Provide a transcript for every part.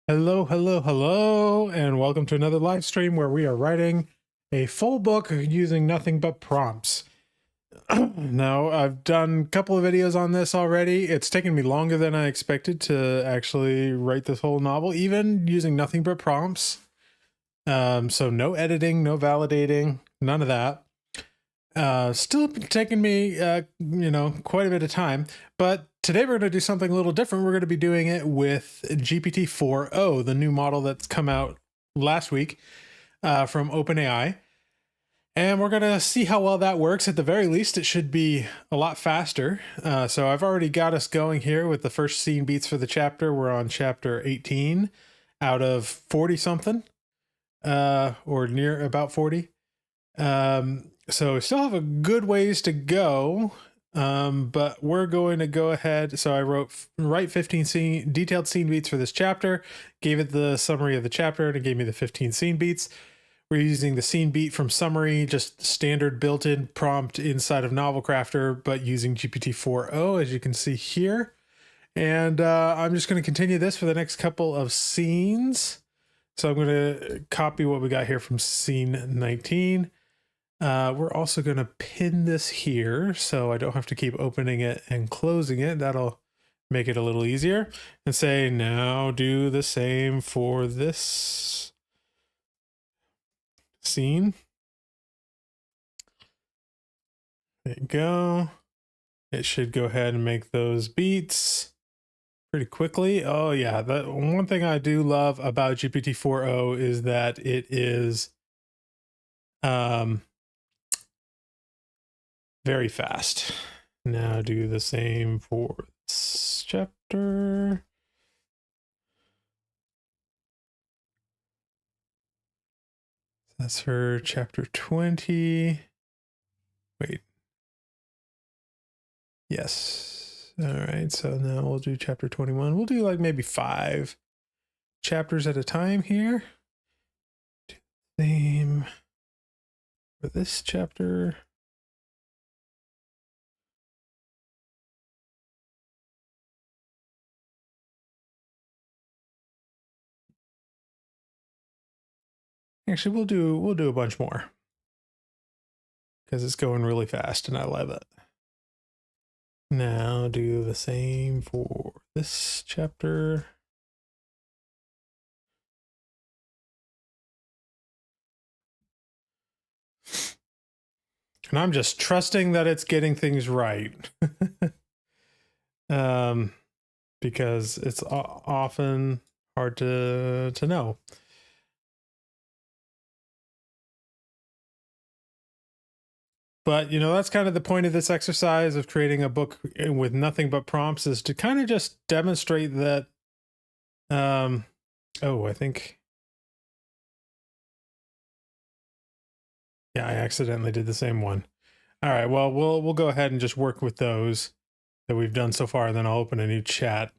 Hello, hello, hello, and welcome to another live stream where we are writing a full book using nothing but prompts. Now, I've done a couple of videos on this already. It's taken me longer than I expected to actually write this whole novel, even using nothing but prompts. So no editing, no validating, none of that. Still taking me, quite a bit of time, but today we're going to do something a little different. We're going to be doing it with GPT-4o, the new model that's come out last week from OpenAI. And we're going to see how well that works. At the very least, it should be a lot faster. So I've already got us going here with the first scene beats for the chapter. We're on chapter 18 out of 40 something, or near about 40. So we still have a good ways to go, but we're going to go ahead. So I write 15 detailed scene beats for this chapter, gave it the summary of the chapter, and it gave me the 15 scene beats. We're using the scene beat from summary, just standard built-in prompt inside of Novel Crafter, but using GPT-4o, as you can see here. And I'm just going to continue this for the next couple of scenes. So I'm going to copy what we got here from scene 19. We're also going to pin this here so I don't have to keep opening it and closing it. That'll make it a little easier. And say, now do the same for this scene. There you go. It should go ahead and make those beats pretty quickly. Oh yeah, the one thing I do love about GPT-4o is that it is very fast. Now do the same for this chapter. That's for chapter 20. Wait. Yes. All right. So now we'll do chapter 21. We'll do like maybe 5 chapters at a time here. Do the same for this chapter. Actually, we'll do a bunch more because it's going really fast and I love it. Now do the same for this chapter. And I'm just trusting that it's getting things right. Because it's often hard to know. But, you know, that's kind of the point of this exercise of creating a book with nothing but prompts, is to kind of just demonstrate that, oh, I think, yeah, I accidentally did the same one. All right, well, we'll go ahead and just work with those that we've done so far, and then I'll open a new chat.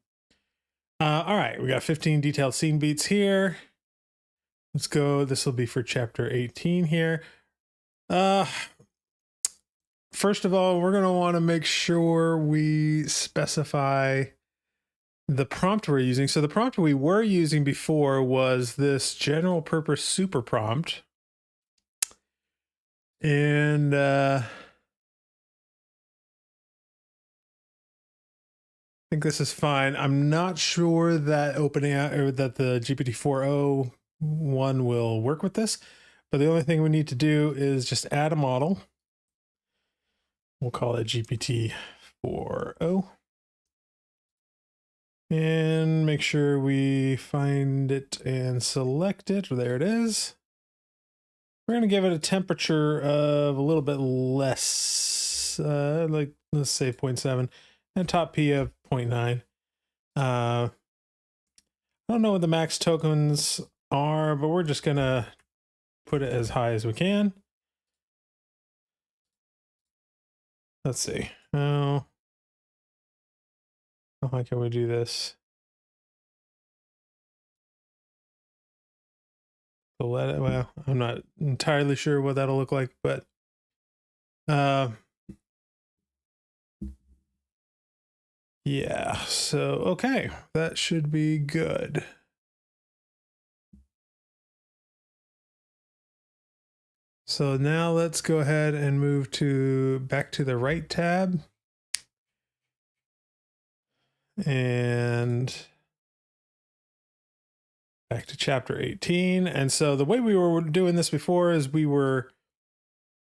All right, we got 15 detailed scene beats here. Let's go. This will be for chapter 18 here. First of all, we're going to want to make sure we specify the prompt we're using. So the prompt we were using before was this general purpose super prompt. And I think this is fine. I'm not sure that OpenAI or that the GPT-4o one will work with this, but the only thing we need to do is just add a model. We'll call it GPT-4o. And make sure we find it and select it. There it is. We're going to give it a temperature of a little bit less, like let's say 0.7, and top P of 0.9. I don't know what the max tokens are, but we're just going to put it as high as we can. Let's see. Oh, how can we do this? So let it, well, I'm not entirely sure what that'll look like, but yeah, so okay, that should be good. So now let's go ahead and move back to the right tab. And back to chapter 18. And so the way we were doing this before is we were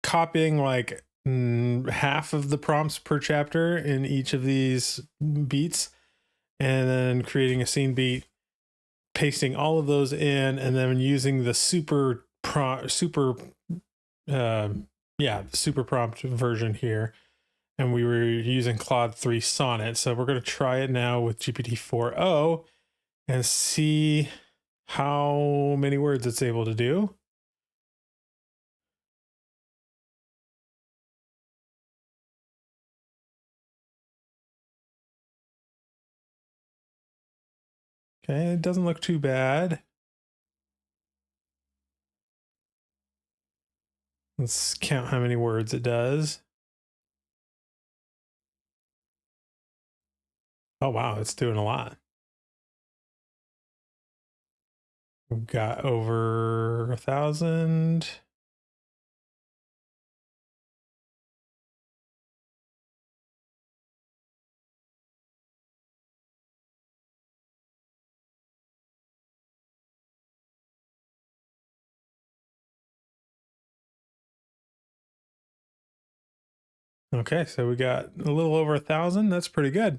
copying like half of the prompts per chapter in each of these beats, and then creating a scene beat, pasting all of those in, and then using the super prompt version here. And we were using Claude 3 Sonnet. So we're going to try it now with GPT-4o and see how many words it's able to do. Okay, it doesn't look too bad. Let's count how many words it does. Oh, wow, it's doing a lot. We've got over 1,000. Okay, so we got a little over 1,000. That's pretty good.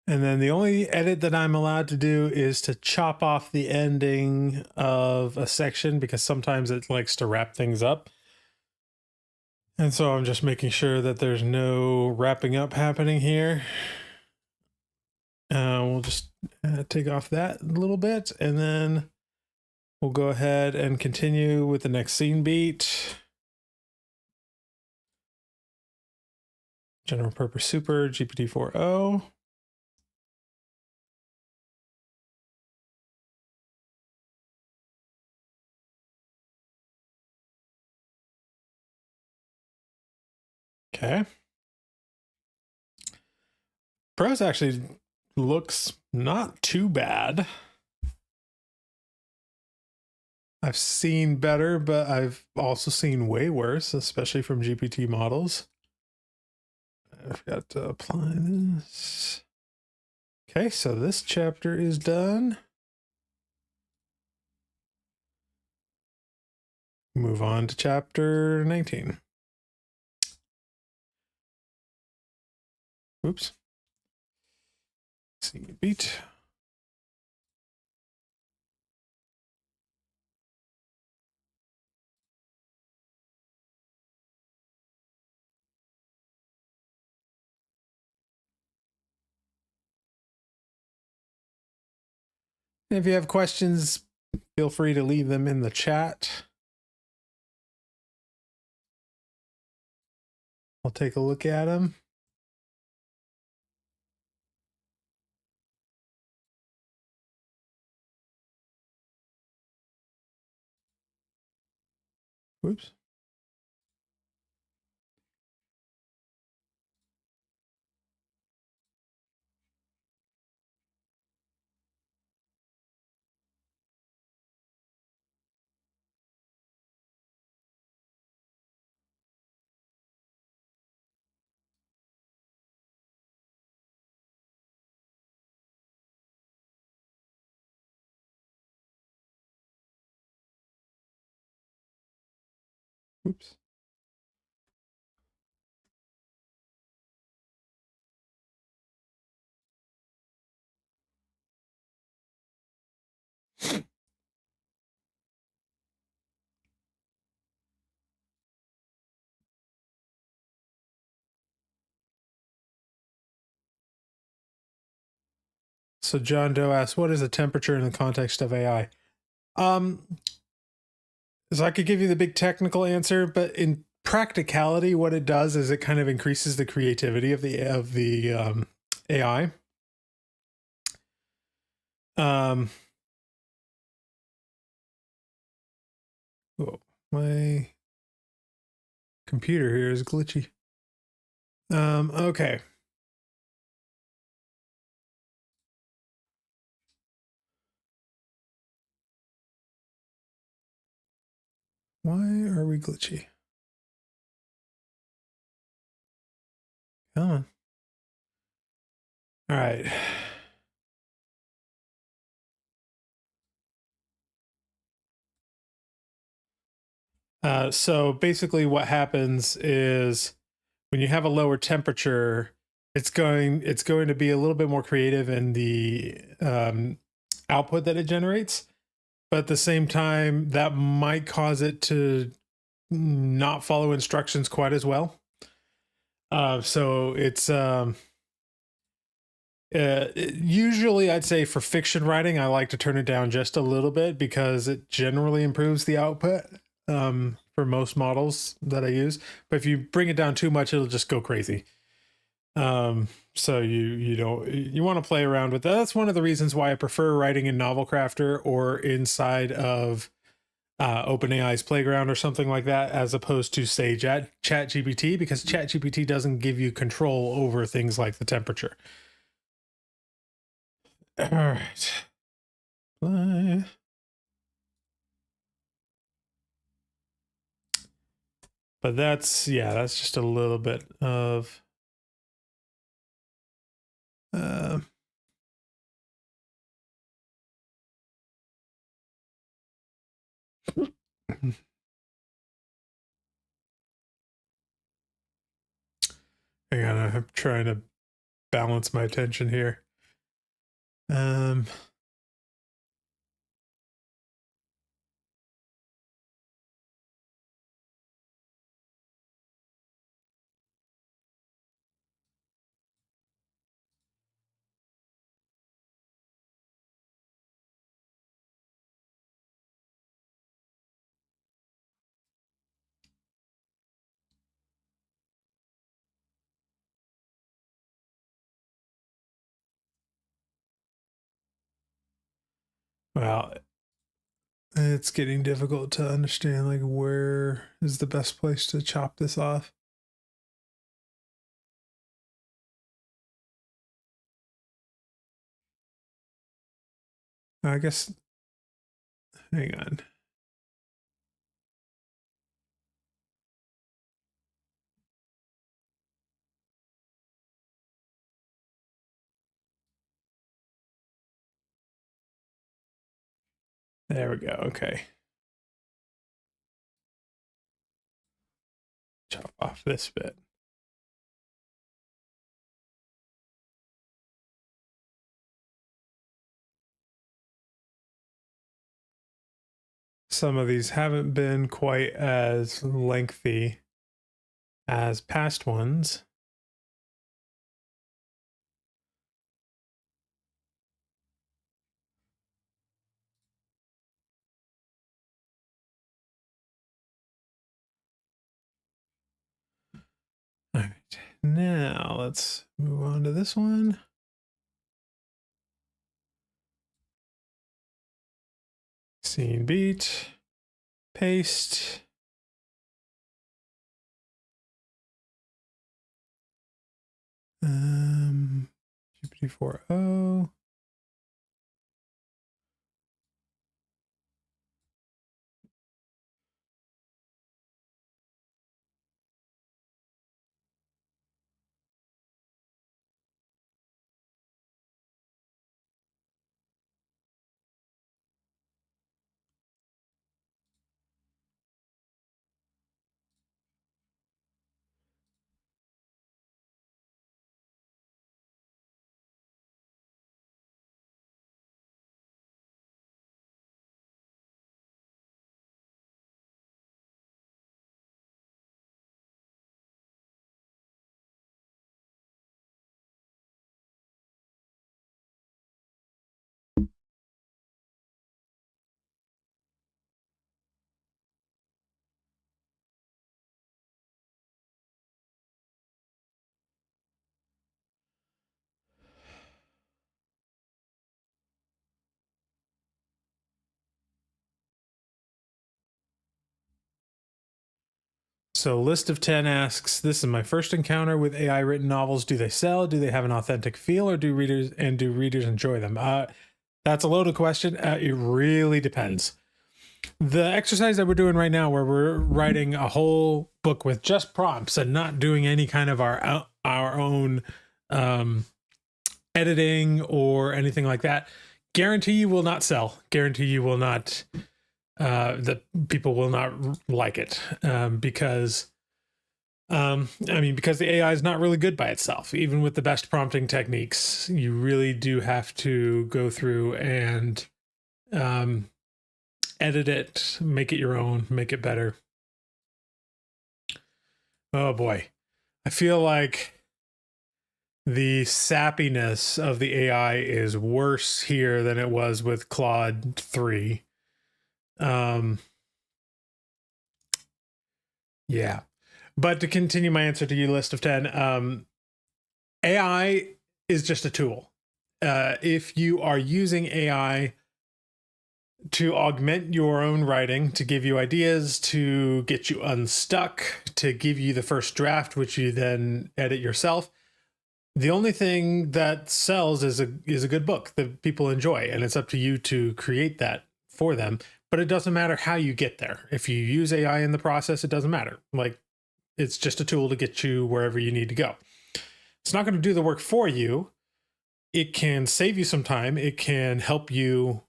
And then the only edit that I'm allowed to do is to chop off the ending of a section, because sometimes it likes to wrap things up. And so I'm just making sure that there's no wrapping up happening here. We'll just take off that a little bit, and then we'll go ahead and continue with the next scene beat. General purpose super GPT-4o. Okay. Prose actually looks not too bad. I've seen better, but I've also seen way worse, especially from GPT models. I forgot to apply this. Okay, so this chapter is done. Move on to chapter 19. Oops. See beat. If you have questions, feel free to leave them in the chat. I'll take a look at them. Whoops. Oops. So John Doe asks, what is the temperature in the context of AI? So I could give you the big technical answer, but in practicality, what it does is it kind of increases the creativity of the AI. Oh, my computer here is glitchy. Okay. Why are we glitchy? Come on. All right. So basically what happens is when you have a lower temperature, it's going to be a little bit more creative in the output that it generates. But at the same time, that might cause it to not follow instructions quite as well. So it's usually I'd say for fiction writing, I like to turn it down just a little bit because it generally improves the output for most models that I use. But if you bring it down too much, it'll just go crazy. So you don't, you want to play around with that. That's one of the reasons why I prefer writing in Novel Crafter or inside of OpenAI's Playground or something like that, as opposed to say ChatGPT, because ChatGPT doesn't give you control over things like the temperature. All right. Play. But that's, yeah, that's just a little bit of uh, hang on, I'm trying to balance my attention here. Um, well, it's getting difficult to understand, like, where is the best place to chop this off. I guess, hang on. There we go. Okay. Chop off this bit. Some of these haven't been quite as lengthy as past ones. All right, now let's move on to this one. Scene beat, paste. GPT-4o. So list of 10 asks, this is my first encounter with AI written novels. Do they sell? Do they have an authentic feel, or do readers enjoy them? That's a loaded question. It really depends. The exercise that we're doing right now, where we're writing a whole book with just prompts and not doing any kind of our own editing or anything like that, guarantee you will not sell. Guarantee you will not, that people will not like it, because because the AI is not really good by itself. Even with the best prompting techniques, you really do have to go through and edit it, make it your own, make it better. Oh boy. I feel like the sappiness of the AI is worse here than it was with Claude 3. Yeah. But to continue my answer to your list of 10, AI is just a tool. If you are using AI to augment your own writing, to give you ideas, to get you unstuck, to give you the first draft, which you then edit yourself, the only thing that sells is a good book that people enjoy, and it's up to you to create that for them. But it doesn't matter how you get there. If you use AI in the process, it doesn't matter. Like, it's just a tool to get you wherever you need to go. It's not going to do the work for you. It can save you some time. It can help you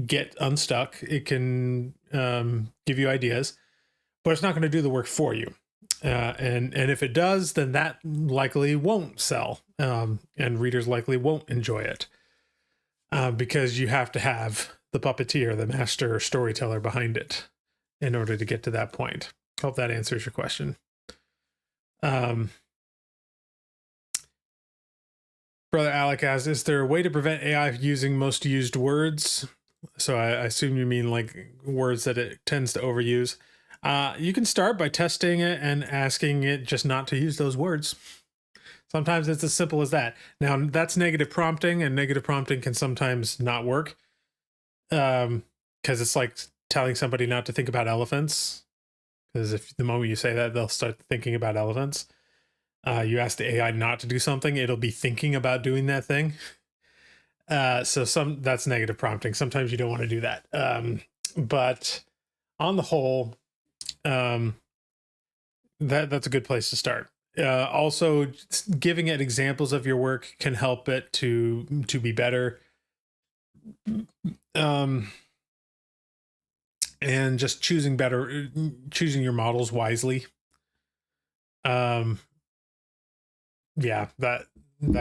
get unstuck. It can give you ideas, but it's not going to do the work for you. And if it does, then that likely won't sell, and readers likely won't enjoy it, because you have to have the puppeteer, the master storyteller behind it in order to get to that point. Hope that answers your question. Brother Alec asks, is there a way to prevent AI using most used words? So I assume you mean like words that it tends to overuse. You can start by testing it and asking it just not to use those words. Sometimes it's as simple as that. Now, that's negative prompting, and negative prompting can sometimes not work, because it's like telling somebody not to think about elephants, because if the moment you say that, they'll start thinking about elephants. You ask the AI not to do something, it'll be thinking about doing that thing. So that's negative prompting. Sometimes you don't want to do that. But on the whole, that's a good place to start. Also, giving it examples of your work can help it to be better. And just choosing your models wisely. Yeah, that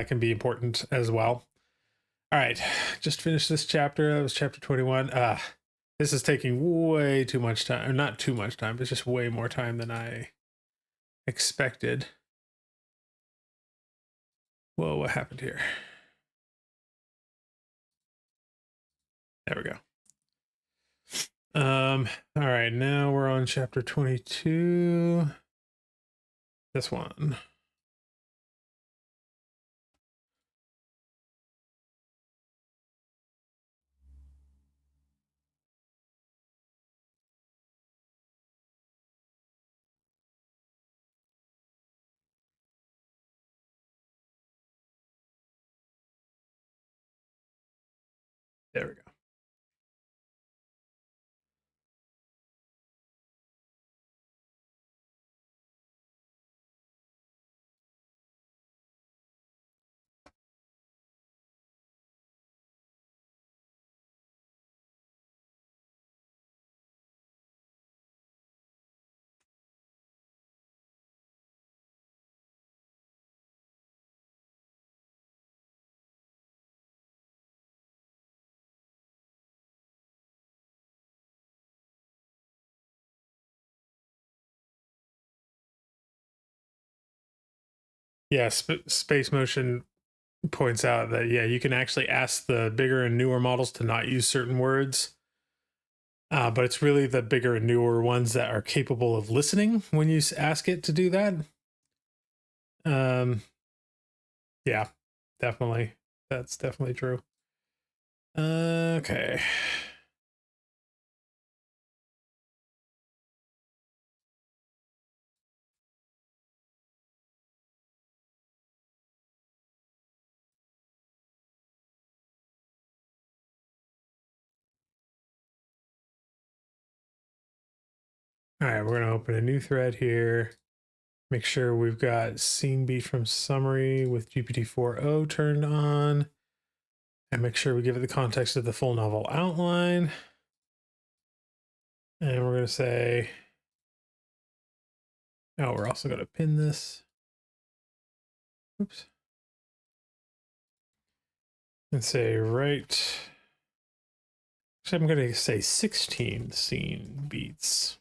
can be important as well. All right, just finished this chapter. That was chapter 21. This is taking way too much time. Or not too much time, but just way more time than I expected. Whoa, what happened here? There we go. All right, now we're on chapter 22. This one. There we go. Yeah, Space Motion points out that, yeah, you can actually ask the bigger and newer models to not use certain words. But it's really the bigger and newer ones that are capable of listening when you ask it to do that. Yeah, definitely. That's definitely true. Okay. All right, we're going to open a new thread here. Make sure we've got scene beat from summary with GPT-4o turned on. And make sure we give it the context of the full novel outline. And we're going to say, oh, we're also going to pin this. Oops. And say, right. So I'm going to say 16 scene beats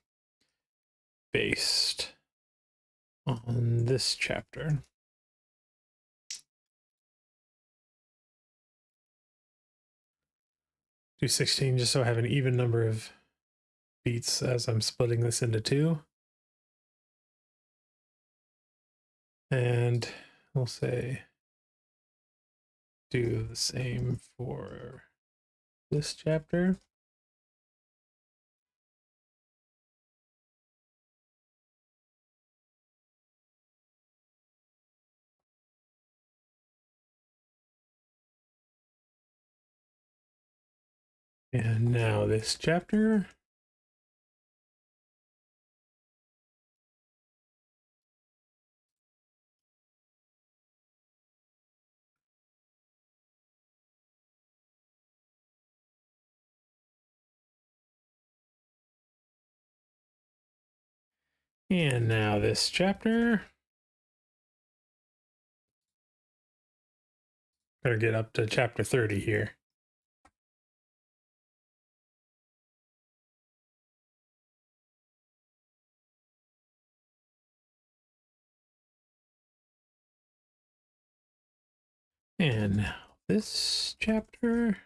based on this chapter. Do 16 just so I have an even number of beats as I'm splitting this into two. And we'll say do the same for this chapter. And now this chapter. And now this chapter. Better get up to chapter 30 here. And now this chapter.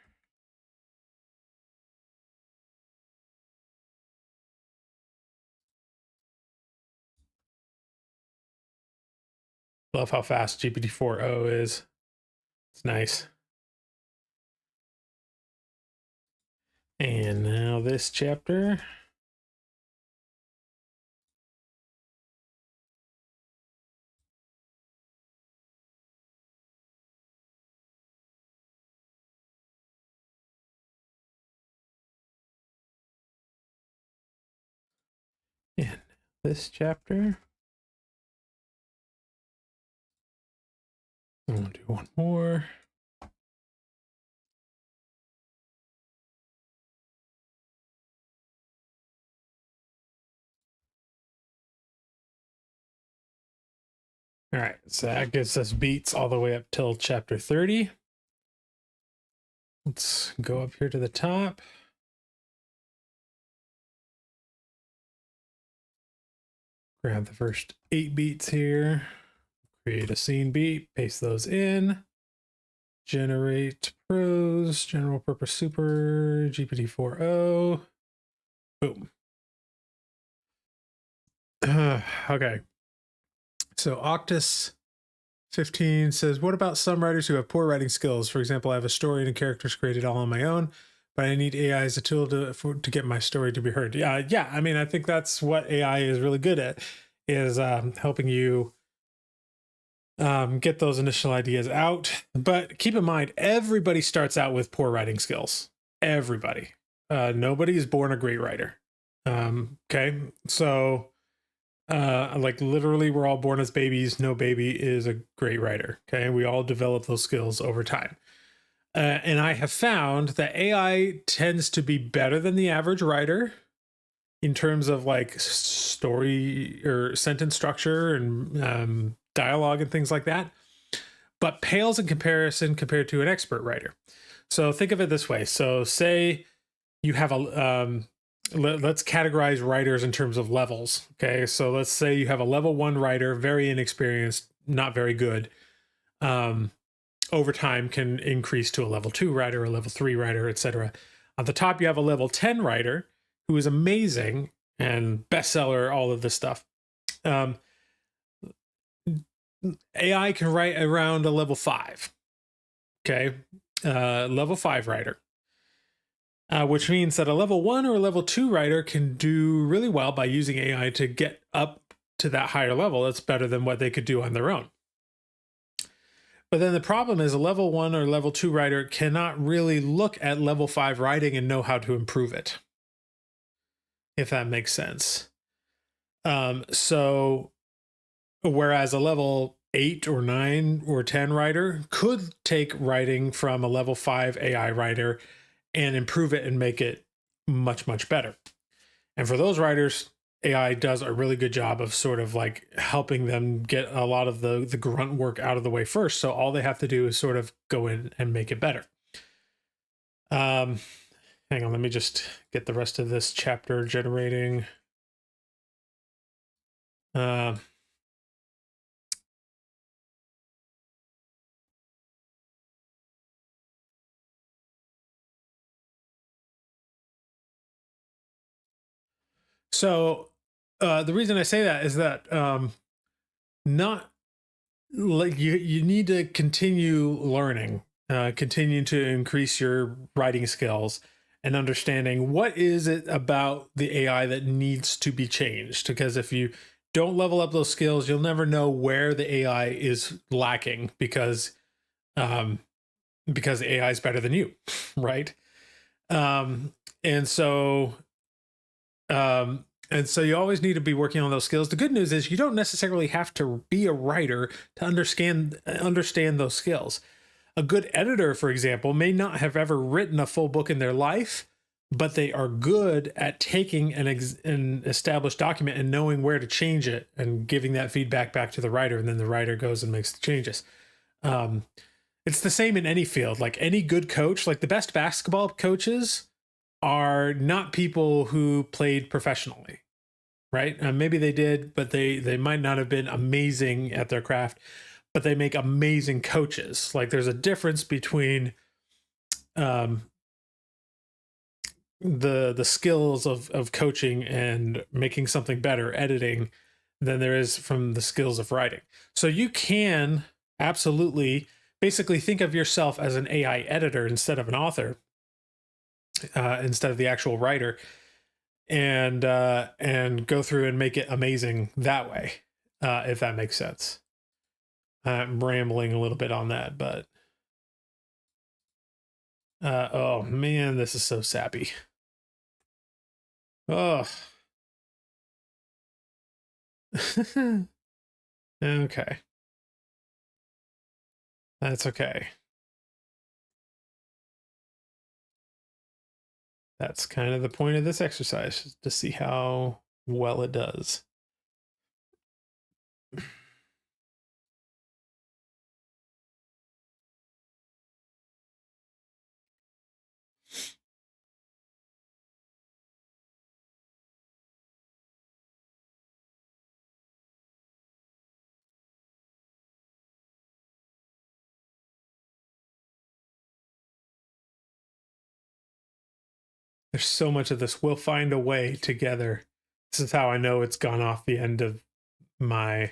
Love how fast GPT-4o is. It's nice. And now this chapter. And this chapter. I'll do one more. All right, so that gives us beats all the way up till chapter 30. Let's go up here to the top. Grab the first 8 beats here. Create a scene beat, paste those in. Generate prose, general purpose super, GPT-4o. Boom. Okay. So Octus 15 says, what about some writers who have poor writing skills? For example, I have a story and characters created all on my own, but I need AI as a tool to get my story to be heard. Yeah. I mean, I think that's what AI is really good at, is helping you get those initial ideas out. But keep in mind, everybody starts out with poor writing skills. Everybody. Nobody is born a great writer. Okay. So like literally we're all born as babies. No baby is a great writer. Okay. We all develop those skills over time. And I have found that AI tends to be better than the average writer in terms of like story or sentence structure and dialogue and things like that, but pales in comparison compared to an expert writer. So think of it this way. So say you have a, let's categorize writers in terms of levels. Okay. So let's say you have a level 1 writer, very inexperienced, not very good. Over time can increase to a level 2 writer, a level 3 writer, etc. At the top, you have a level 10 writer who is amazing and bestseller, all of this stuff. AI can write around a level 5. Okay. Level 5 writer. Which means that a level 1 or a level 2 writer can do really well by using AI to get up to that higher level. That's better than what they could do on their own. But then the problem is a level 1 or level 2 writer cannot really look at level 5 writing and know how to improve it, if that makes sense. So whereas a level 8 or 9 or 10 writer could take writing from a level 5 AI writer and improve it and make it much, much better. And for those writers, AI does a really good job of sort of like helping them get a lot of the grunt work out of the way first. So all they have to do is sort of go in and make it better. Hang on, let me just get the rest of this chapter generating. Uh, so the reason I say that is that not like you need to continue learning, continue to increase your writing skills and understanding what is it about the AI that needs to be changed. Because if you don't level up those skills, you'll never know where the AI is lacking um, because the AI is better than you, right? Um, and so and so you always need to be working on those skills. The good news is you don't necessarily have to be a writer to understand those skills. A good editor, for example, may not have ever written a full book in their life, but they are good at taking an established document and knowing where to change it and giving that feedback back to the writer, and then the writer goes and makes the changes. Um, it's the same in any field. Like any good coach, like the best basketball coaches are not people who played professionally, right? Maybe they did, but they might not have been amazing at their craft, but they make amazing coaches. Like there's a difference between um, the skills of coaching and making something better, editing, than there is from the skills of writing. So you can absolutely basically think of yourself as an AI editor instead of an author, instead of the actual writer, and go through and make it amazing that way, if that makes sense. I'm rambling a little bit on that, but oh man, this is so sappy. Oh. Okay, that's okay. That's kind of the point of this exercise, to see how well it does. There's so much of this. We'll find a way together. This is how I know it's gone off the end of my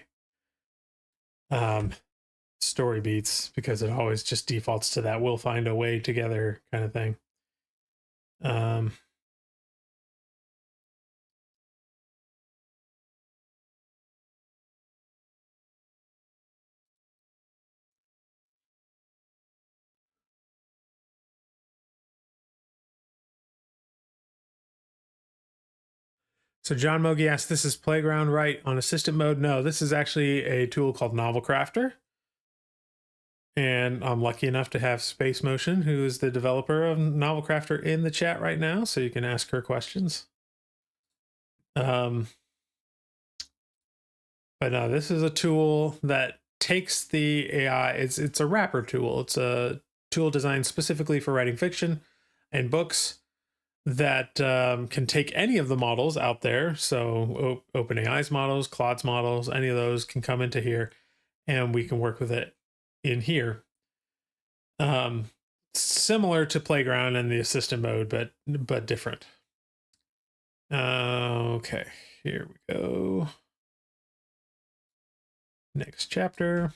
um, story beats, because it always just defaults to that "we'll find a way together" kind of thing. Um, so John Mogi asked, "This is Playground, right? On assistant mode?" No, this is actually a tool called Novel Crafter. And I'm lucky enough to have Space Motion, who is the developer of Novel Crafter, in the chat right now, so you can ask her questions. But no, this is a tool that takes the AI. It's a wrapper tool. It's a tool designed specifically for writing fiction and books that can take any of the models out there. So OpenAI's models, Claude's models, any of those can come into here, and we can work with it in here. Similar to Playground and the assistant mode, but different. Okay, here we go. Next chapter.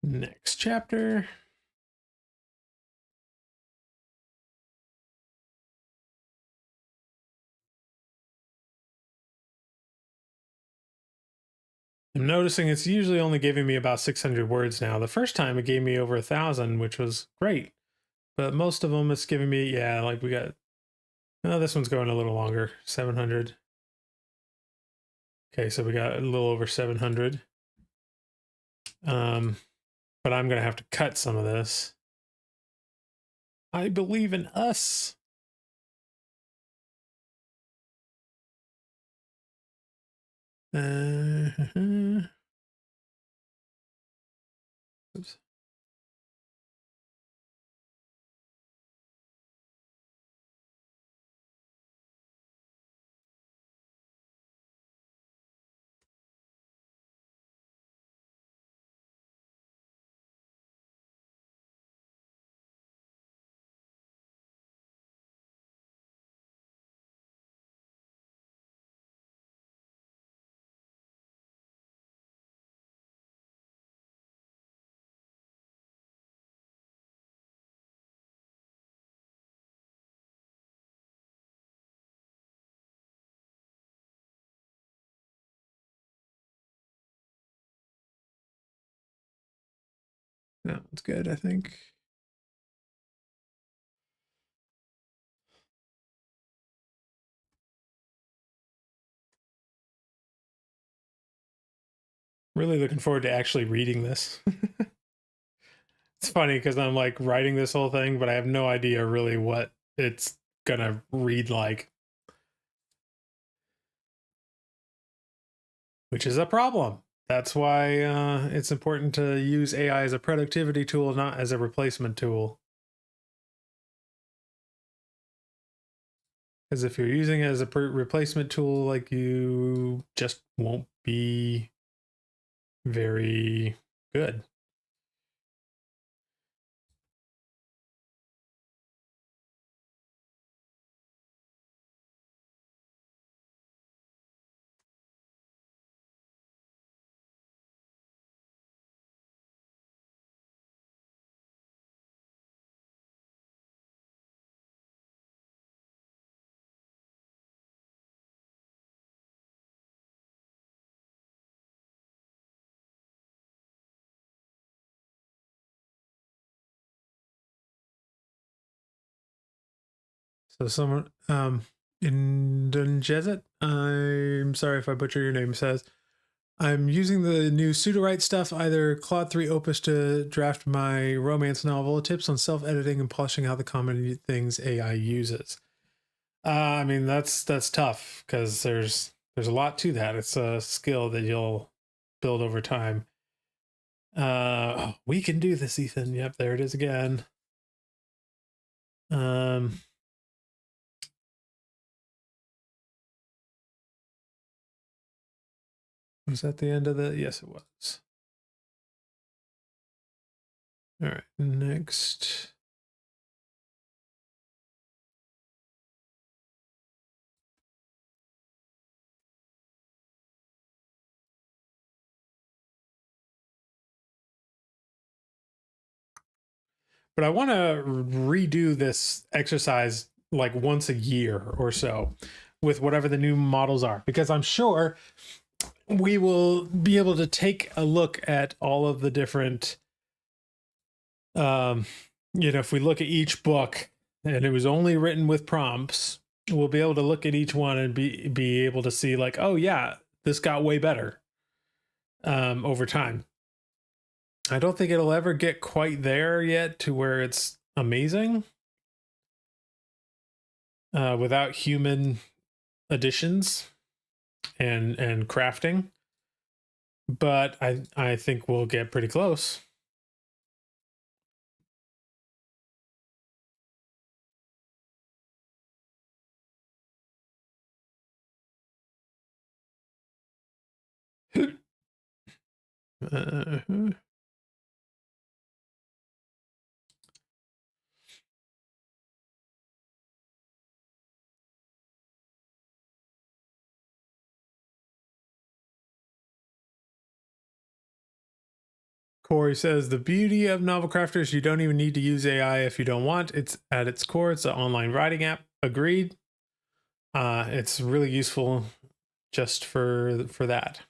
Next chapter. I'm noticing it's usually only giving me about 600 words now. The first time it gave me over 1,000, which was great. But most of them it's giving me, yeah, like we got, oh, this one's going a little longer, 700. Okay, so we got a little over 700. But I'm going to have to cut some of this. I believe in us. Oops. No, it's good, I think. Really looking forward to actually reading this. It's funny because I'm like writing this whole thing, but I have no idea really what it's gonna read like, which is a problem. That's why it's important to use AI as a productivity tool, not as a replacement tool. Because if you're using it as a replacement tool, like you just won't be very good. So someone in Dunjezit, I'm sorry if I butcher your name, says, I'm using the new pseudo-write stuff, either Claude 3 Opus to draft my romance novel, tips on self-editing and polishing out the common things AI uses. I mean, that's tough because there's a lot to that. It's a skill that you'll build over time. Oh, we can do this, Ethan. Yep, there it is again. Was that the end of the? Yes, it was. All right, next. But I want to redo this exercise like once a year or so with whatever the new models are, because I'm sure we will be able to take a look at all of the different, if we look at each book and it was only written with prompts, we'll be able to look at each one and be able to see like, oh yeah, this got way better over time. I don't think it'll ever get quite there yet to where it's amazing without human additions and crafting, but I think we'll get pretty close. Corey says, the beauty of Novel Crafters, you don't even need to use AI if you don't want. It's at its core, it's an online writing app. Agreed. It's really useful just for that.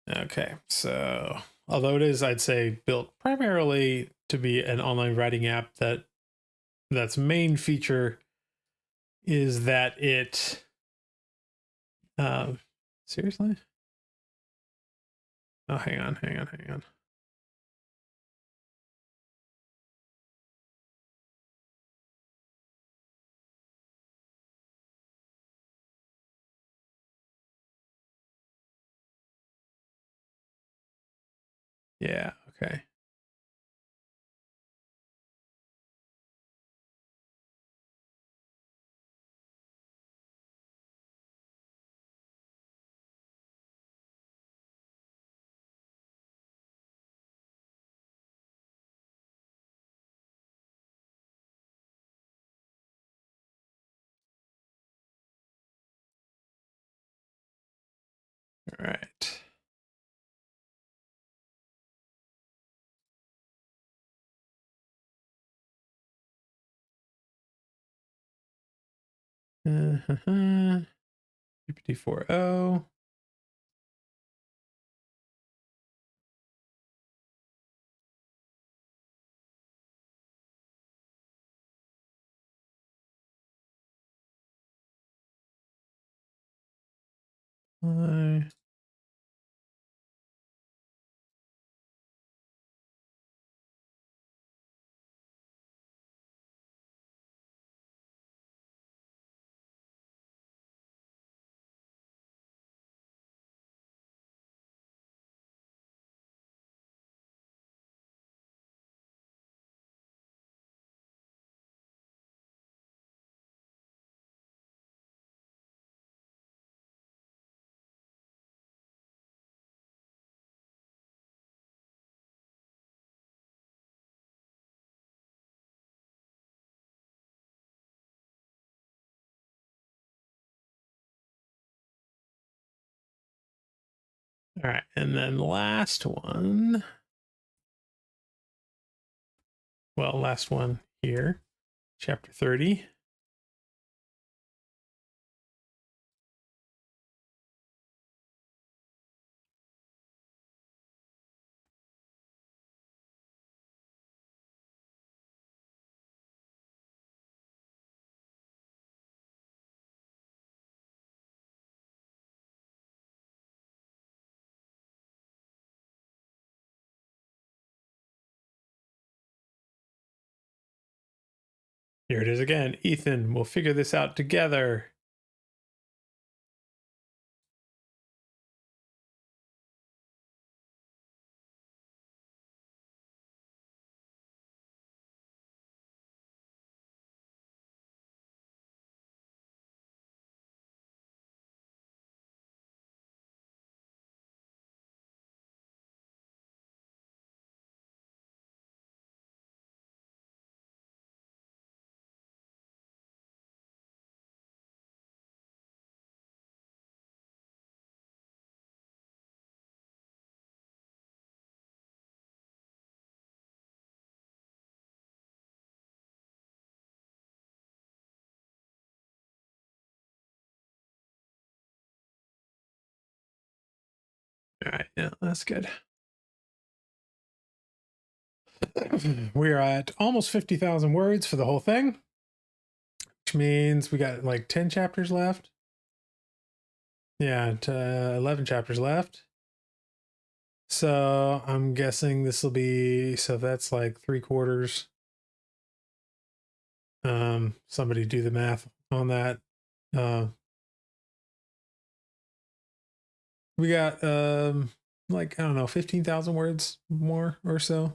Okay, so although it is, I'd say, built primarily to be an online writing app, that's main feature is that it seriously? Oh, hang on. Yeah, okay. All right. GPT-4o. All right, and then last one. Well, last one here, chapter 30. Here it is again. Ethan, we'll figure this out together. All right, yeah, that's good. We're at almost 50,000 words for the whole thing, which means we got like 10 chapters left. Yeah, 11 chapters left. So I'm guessing this will be, so that's like 3/4. Somebody do the math on that. We got like, I don't know, 15,000 words more or so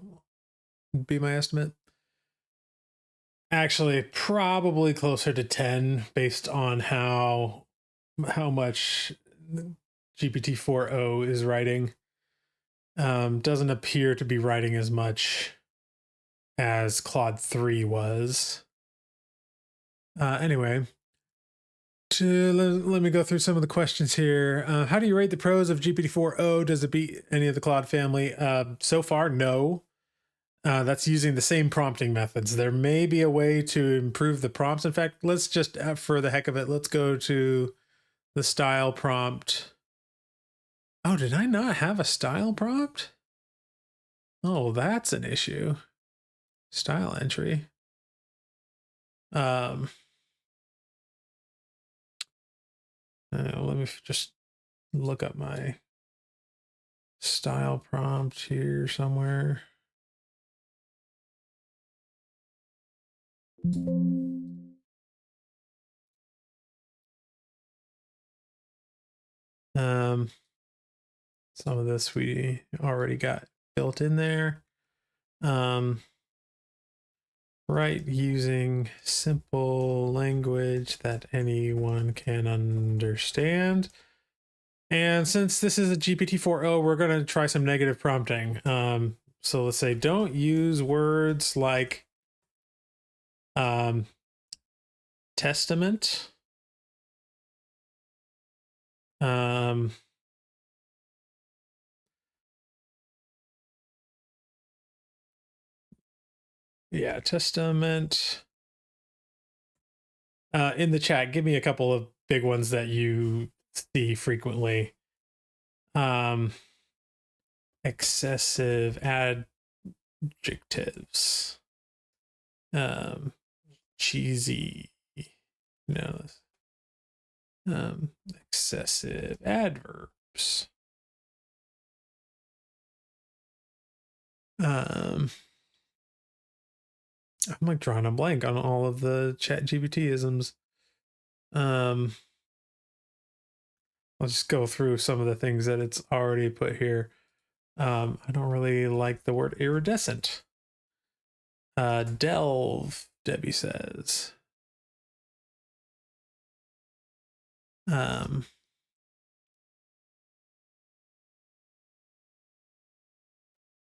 would be my estimate. Actually, probably closer to 10 based on how much GPT-4o is writing. Doesn't appear to be writing as much as Claude 3 was. Anyway, Let me go through some of the questions here. How do you rate the pros of GPT-4o? Does it beat any of the Claude family? So far, no. That's using the same prompting methods. There may be a way to improve the prompts. In fact, let's just, for the heck of it, let's go to the style prompt. Oh, did I not have a style prompt? Oh, that's an issue. Style entry. Let me just look up my style prompt here somewhere. Some of this we already got built in there. Write using simple language that anyone can understand. And since this is a GPT-4o, we're going to try some negative prompting. So let's say don't use words like testament, yeah, testament. In the chat, give me a couple of big ones that you see frequently. Excessive adjectives. Cheesy. No. Excessive adverbs. I'm like drawing a blank on all of the chat GPT-isms. I'll just go through some of the things that it's already put here. I don't really like the word iridescent. Delve, Debbie says.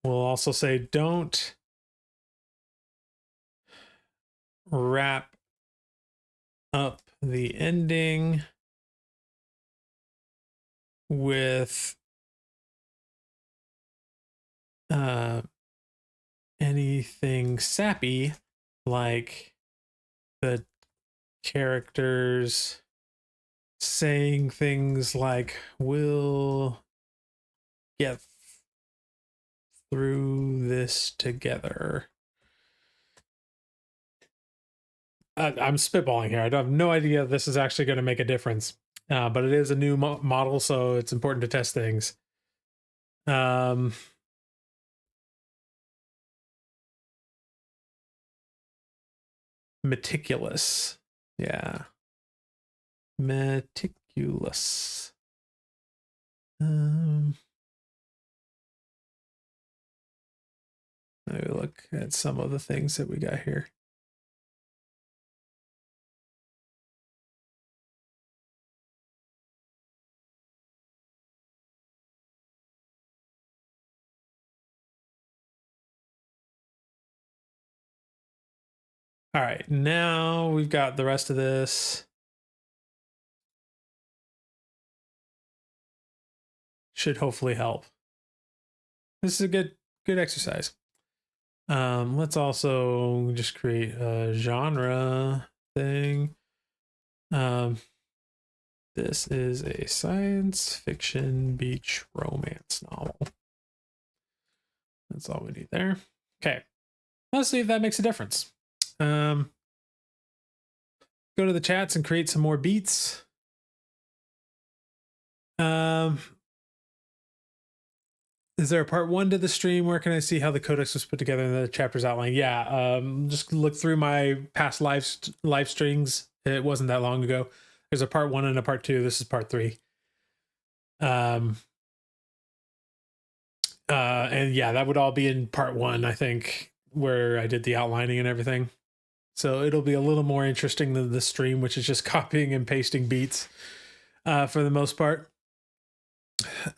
We'll also say don't wrap up the ending with anything sappy, like the characters saying things like we'll get through this together. I'm spitballing here. I have no idea if this is actually going to make a difference, but it is a new model, so it's important to test things. Meticulous. Yeah. Meticulous. Maybe look at some of the things that we got here. All right, now we've got the rest of this. Should hopefully help. This is a good exercise. Let's also just create a genre thing. This is a science fiction beach romance novel. That's all we need there. Okay, let's see if that makes a difference. Go to the chats and create some more beats. Is there a part 1 to the stream? Where can I see how the codex was put together and the chapters outlined? Yeah, just look through my past live streams. It wasn't that long ago. There's a part 1 and a part 2. This is part 3. And yeah, that would all be in part 1, I think, where I did the outlining and everything. So it'll be a little more interesting than the stream, which is just copying and pasting beats for the most part.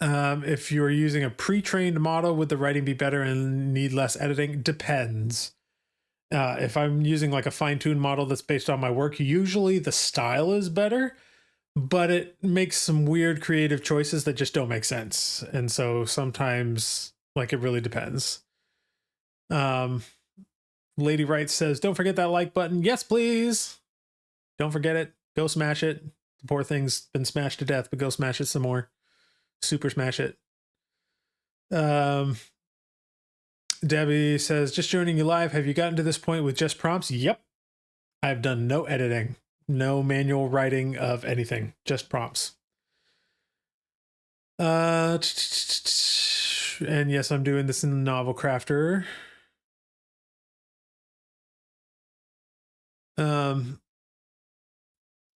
If you're using a pre-trained model, would the writing be better and need less editing? Depends. If I'm using like a fine-tuned model that's based on my work, usually the style is better. but it makes some weird creative choices that just don't make sense. And so sometimes, like, it really depends. Lady Wright says, don't forget that like button. Yes, please. Don't forget it. Go smash it. The poor thing's been smashed to death, but go smash it some more. Super smash it. Debbie says, just joining you live. Have you gotten to this point with just prompts? Yep. I've done no editing, no manual writing of anything, just prompts. And yes, I'm doing this in the Novel Crafter.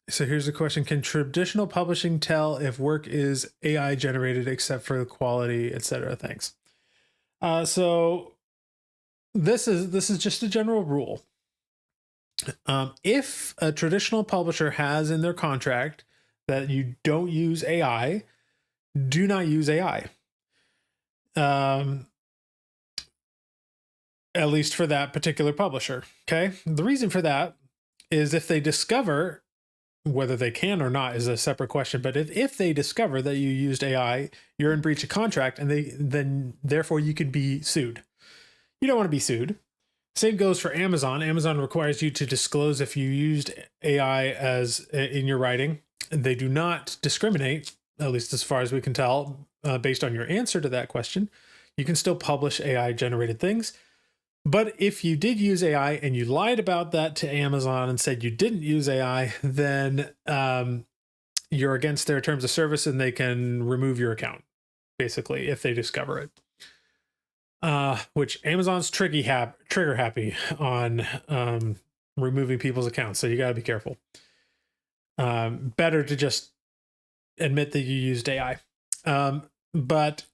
So here's a question. Can traditional publishing tell if work is AI generated except for the quality, etc.? Thanks. So this is just a general rule. If a traditional publisher has in their contract that you don't use AI, do not use AI. At least for that particular publisher. Okay. The reason for that is if they discover, whether they can or not is a separate question, but if they discover that you used AI, you're in breach of contract, and then therefore you could be sued. You don't want to be sued. Same goes for Amazon. Amazon requires you to disclose if you used AI as in your writing. They do not discriminate, at least as far as we can tell, based on your answer to that question. You can still publish AI generated things. But if you did use AI and you lied about that to Amazon and said you didn't use AI, then you're against their terms of service and they can remove your account, basically, if they discover it. Which Amazon's trigger happy on removing people's accounts, so you got to be careful. Better to just admit that you used AI. But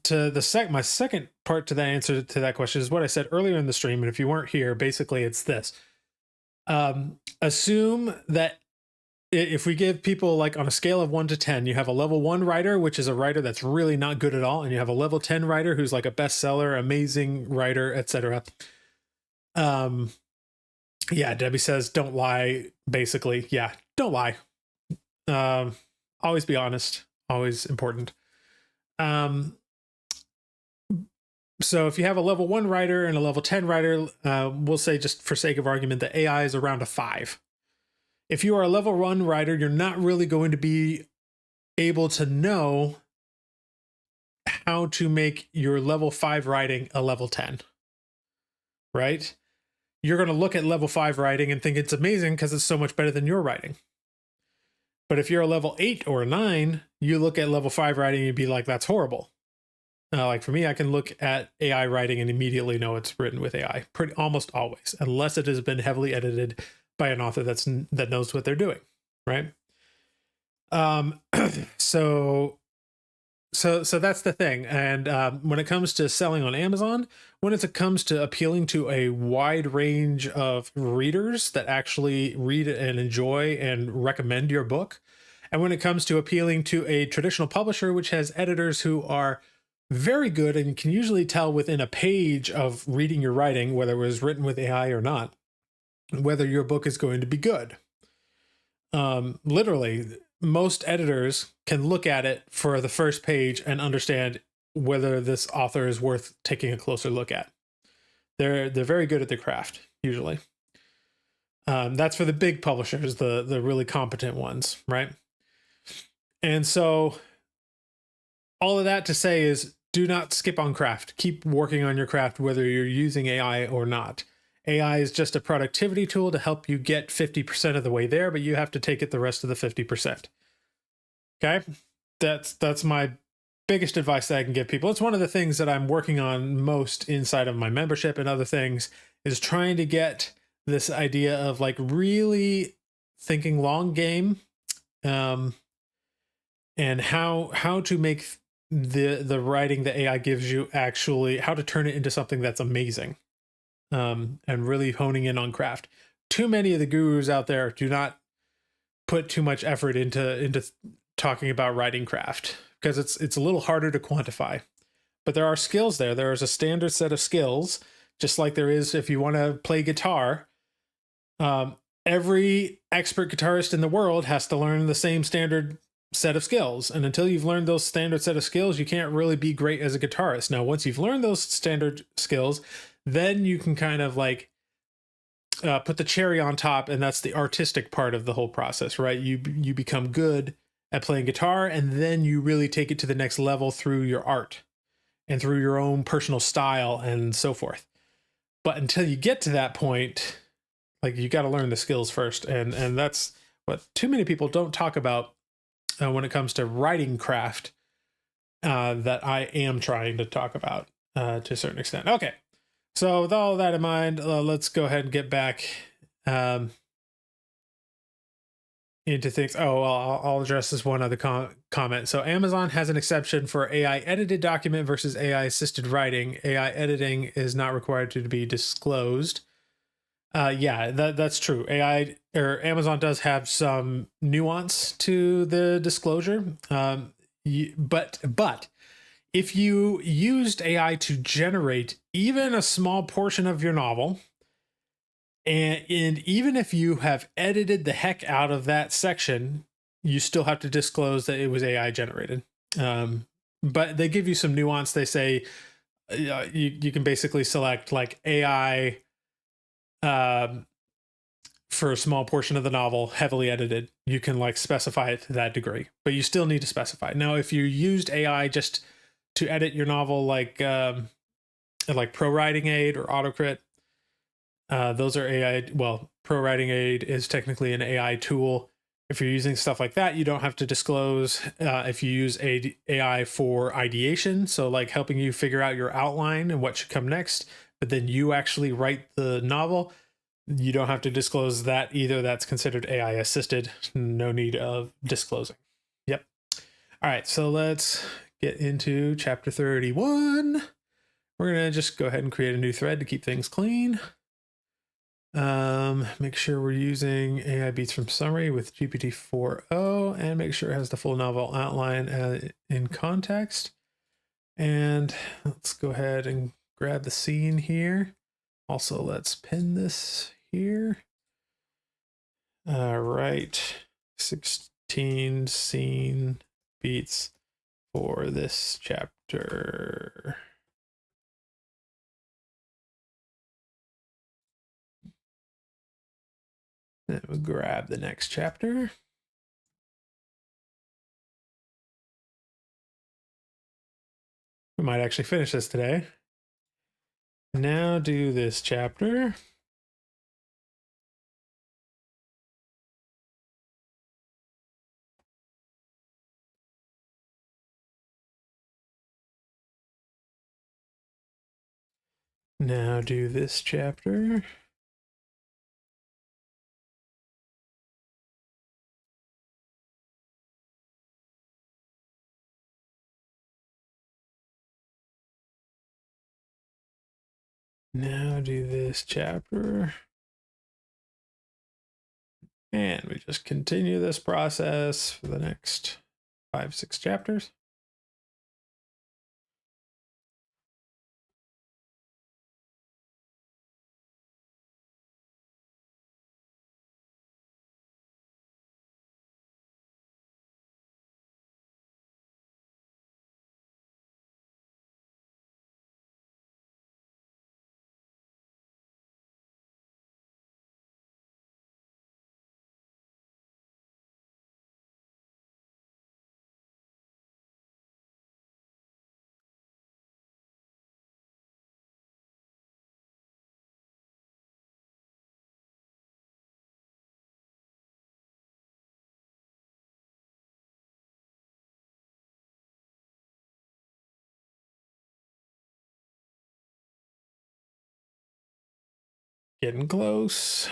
to my second part to that answer to that question is what I said earlier in the stream. And if you weren't here, basically it's this. Assume that if we give people, like, on a scale of 1 to 10, you have a level 1 writer, which is a writer that's really not good at all. And you have a level 10 writer who's like a bestseller, amazing writer, etc. Yeah, Debbie says, don't lie, basically. Yeah, don't lie. Always be honest, always important. So if you have a level 1 writer and a level 10 writer, we'll say, just for sake of argument, that AI is around a 5. If you are a level 1 writer, you're not really going to be able to know how to make your level 5 writing a level 10, right? You're going to look at level 5 writing and think it's amazing because it's so much better than your writing. But if you're a level 8 or a 9, you look at level 5 writing and you'd be like, that's horrible. Like for me, I can look at AI writing and immediately know it's written with AI, almost always, unless it has been heavily edited by an author that knows what they're doing, right? So that's the thing. And when it comes to selling on Amazon, when it comes to appealing to a wide range of readers that actually read and enjoy and recommend your book, and when it comes to appealing to a traditional publisher, which has editors who are very good and can usually tell within a page of reading your writing, whether it was written with AI or not, whether your book is going to be good. Literally, most editors can look at it for the first page and understand whether this author is worth taking a closer look at. They're very good at their craft, usually. That's for the big publishers, the really competent ones, right? And so all of that to say is, do not skip on craft. Keep working on your craft, whether you're using AI or not. AI is just a productivity tool to help you get 50% of the way there, but you have to take it the rest of the 50%. Okay? That's my biggest advice that I can give people. It's one of the things that I'm working on most inside of my membership and other things, is trying to get this idea of, like, really thinking long game, and how to make the writing that AI gives you, actually how to turn it into something that's amazing, and really honing in on craft. Too many of the gurus out there do not put too much effort into talking about writing craft, because it's a little harder to quantify. But there are skills there. There is a standard set of skills, just like there is if you want to play guitar. every expert guitarist in the world has to learn the same standard set of skills. And until you've learned those standard set of skills, you can't really be great as a guitarist. Now, once you've learned those standard skills, then you can kind of like put the cherry on top, and that's the artistic part of the whole process, right? You become good at playing guitar, and then you really take it to the next level through your art and through your own personal style and so forth. But until you get to that point, like, you got to learn the skills first, and that's what too many people don't talk about when it comes to writing craft, that I am trying to talk about to a certain extent. Okay, so with all that in mind, let's go ahead and get back into things. Oh, well, I'll address this one other comment. So Amazon has an exception for AI edited document versus AI assisted writing. AI editing is not required to be disclosed. Yeah, that's true. AI or Amazon does have some nuance to the disclosure. But if you used AI to generate even a small portion of your novel, and even if you have edited the heck out of that section, you still have to disclose that it was AI generated. But they give you some nuance. They say you can basically select like AI for a small portion of the novel, heavily edited. You can like specify it to that degree, but you still need to specify. Now, if you used AI just to edit your novel, like Pro Writing Aid or AutoCrit, those are AI. Well, Pro Writing Aid is technically an AI tool. If you're using stuff like that, you don't have to disclose. If you use AI for ideation, so like helping you figure out your outline and what should come next, but then you actually write the novel, you don't have to disclose that either. That's considered AI assisted. No need of disclosing. Yep. All right, so let's get into chapter 31. We're going to just go ahead and create a new thread to keep things clean. Make sure we're using AI Beats from Summary with GPT-4o, and make sure it has the full novel outline in context. And let's go ahead and grab the scene here. Also, let's pin this here. All right, 16 scene beats for this chapter. Then we'll grab the next chapter. We might actually finish this today. Now do this chapter. Now do this chapter. Now do this chapter. And we just continue this process for the next 5-6 chapters. Getting close.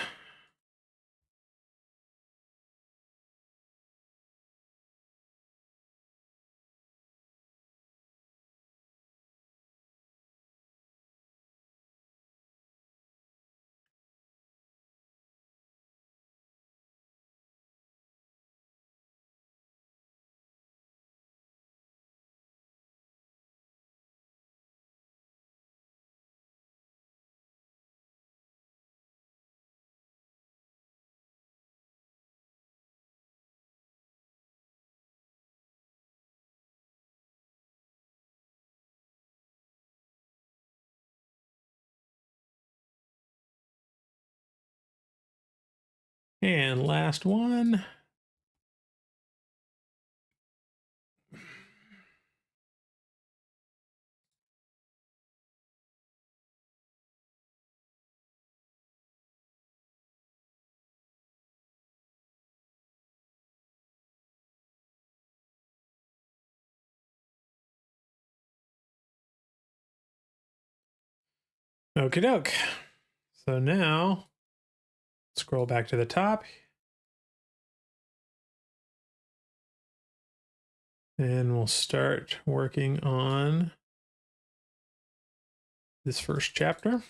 And last one. Okie doke. So now scroll back to the top. And we'll start working on this first chapter.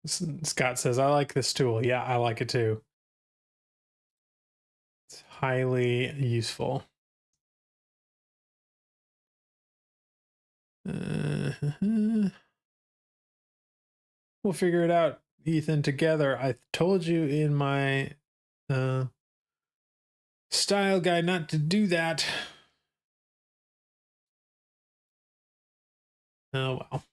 Scott says, I like this tool. Yeah, I like it too. It's highly useful. We'll figure it out, Ethan, together. I told you in my style guide not to do that. Oh, well.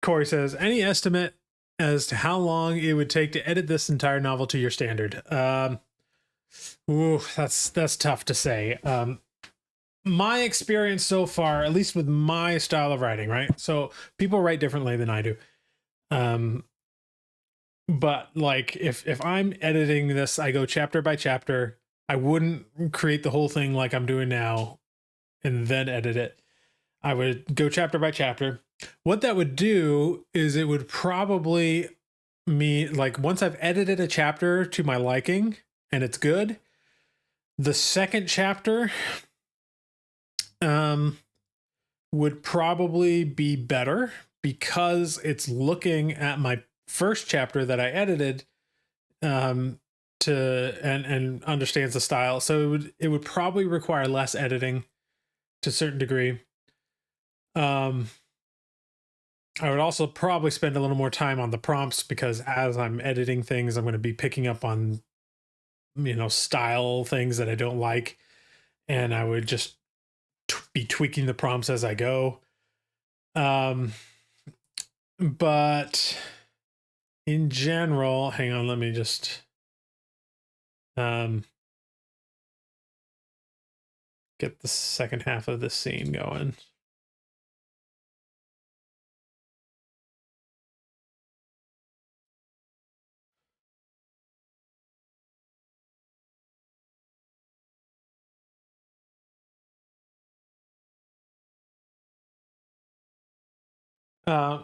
Corey says, any estimate as to how long it would take to edit this entire novel to your standard? That's tough to say. My experience so far, at least with my style of writing, right? So people write differently than I do. But like if I'm editing this, I go chapter by chapter. I wouldn't create the whole thing like I'm doing now and then edit it. I would go chapter by chapter. What that would do is it would probably like once I've edited a chapter to my liking and it's good, the second chapter would probably be better because it's looking at my first chapter that I edited and understands the style. So it would probably require less editing to a certain degree. I would also probably spend a little more time on the prompts because as I'm editing things, I'm going to be picking up on, style things that I don't like. And I would just be tweaking the prompts as I go. But in general, hang on, let me just get the second half of this scene going.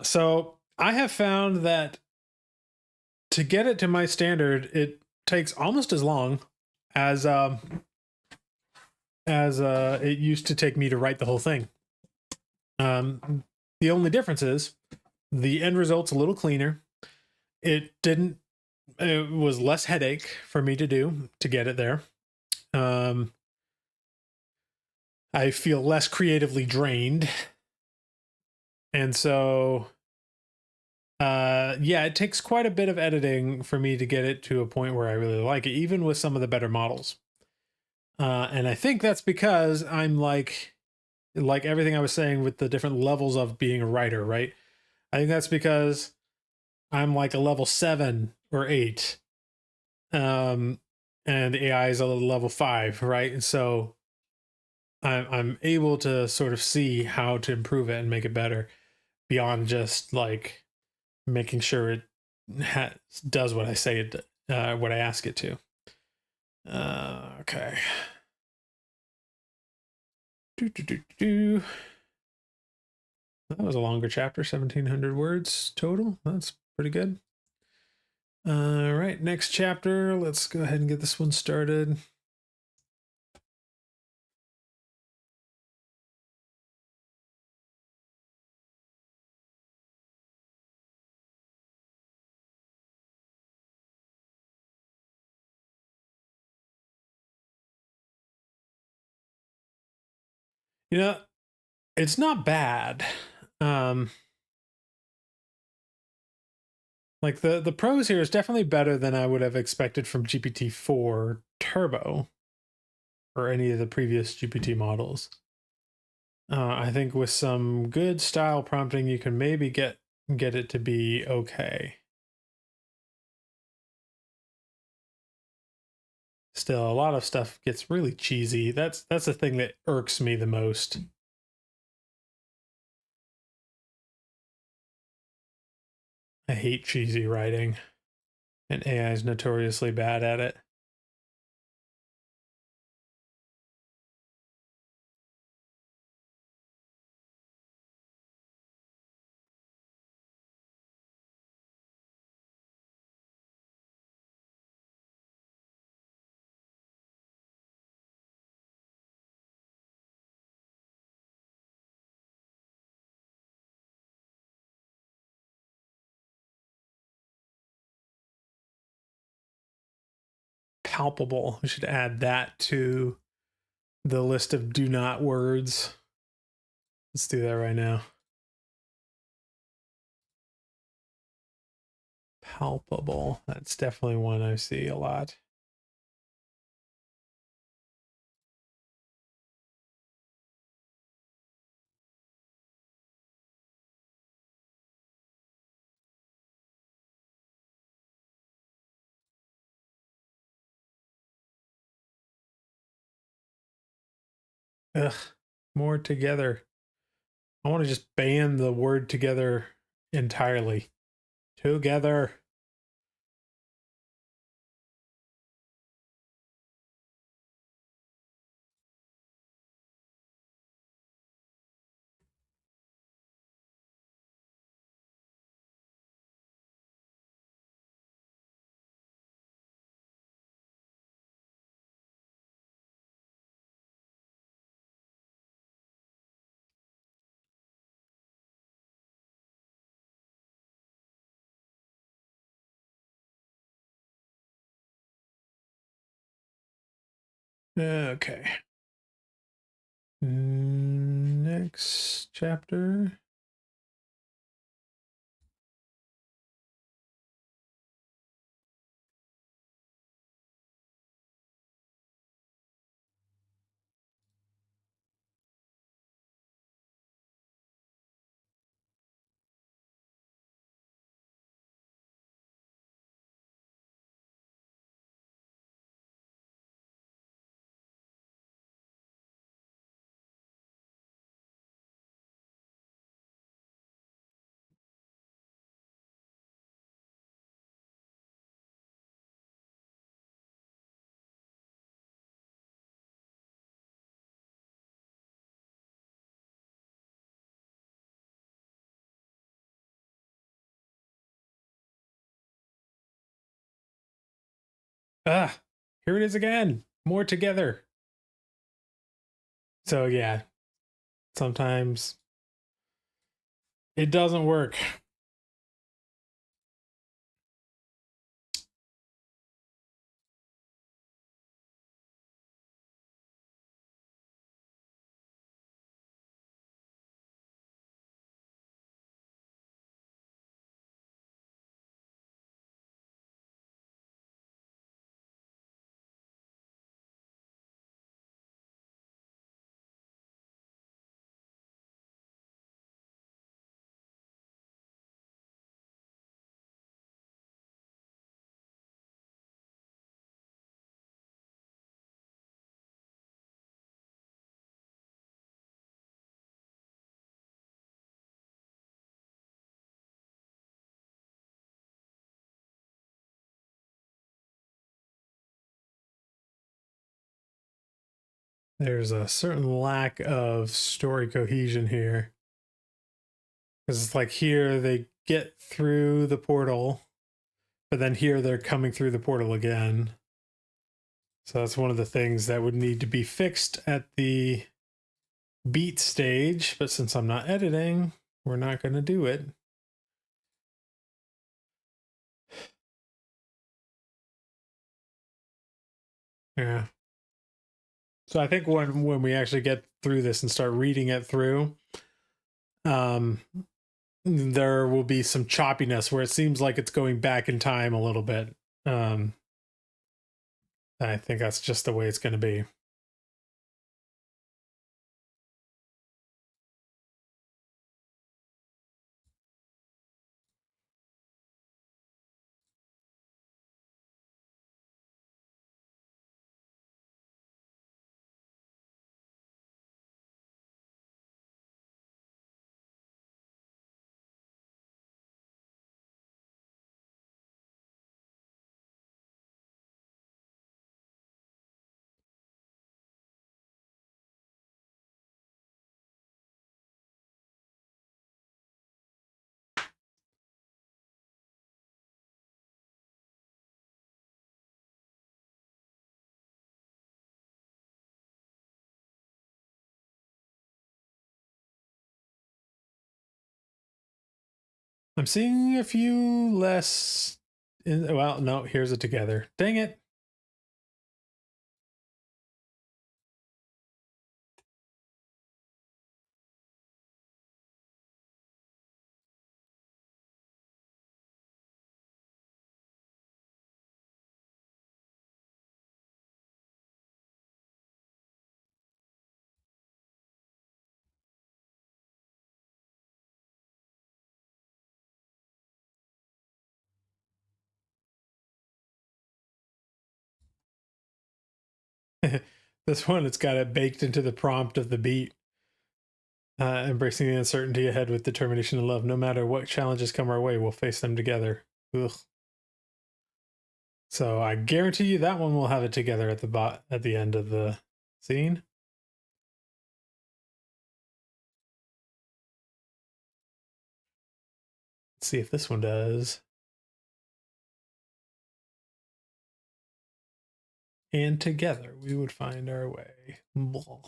So I have found that to get it to my standard, it takes almost as long as it used to take me to write the whole thing. The only difference is the end result's a little cleaner. It was less headache for me to do to get it there. I feel less creatively drained. And so Yeah, it takes quite a bit of editing for me to get it to a point where I really like it, even with some of the better models. And I think that's because I'm like everything I was saying with the different levels of being a writer, right? I think that's because I'm like a level 7 or 8. Um, and AI is a level 5, right? And so I'm able to sort of see how to improve it and make it better beyond just like making sure it does what I say it, what I ask it to. Okay. That was a longer chapter, 1,700 words total. That's pretty good. All right, next chapter. Let's go ahead and get this one started. You know, it's not bad. Um, like the prose here is definitely better than I would have expected from GPT-4 Turbo or any of the previous GPT models. I think with some good style prompting, you can maybe get it to be okay. Still, a lot of stuff gets really cheesy. That's the thing that irks me the most. I hate cheesy writing, and AI is notoriously bad at it. Palpable. We should add that to the list of do not words. Let's do that right now. Palpable. That's definitely one I see a lot. Ugh, more together. I want to just ban the word together entirely. Together. Okay. Next chapter. Ah, here it is again. More together. So yeah, sometimes it doesn't work. there's a certain lack of story cohesion here. Because it's like here they get through the portal, but then here they're coming through the portal again. So that's one of the things that would need to be fixed at the beat stage. But since I'm not editing, we're not going to do it. Yeah. So I think when we actually get through this and start reading it through, there will be some choppiness where it seems like it's going back in time a little bit. I think that's just the way it's going to be. I'm seeing a few less. Well, no, here's it together. Dang it. This one, it's got it baked into the prompt of the beat. Embracing the uncertainty ahead with determination and love. No matter what challenges come our way, we'll face them together. Ugh. So I guarantee you that one will have it together at the end of the scene. Let's see if this one does. And together we would find our way. Blah.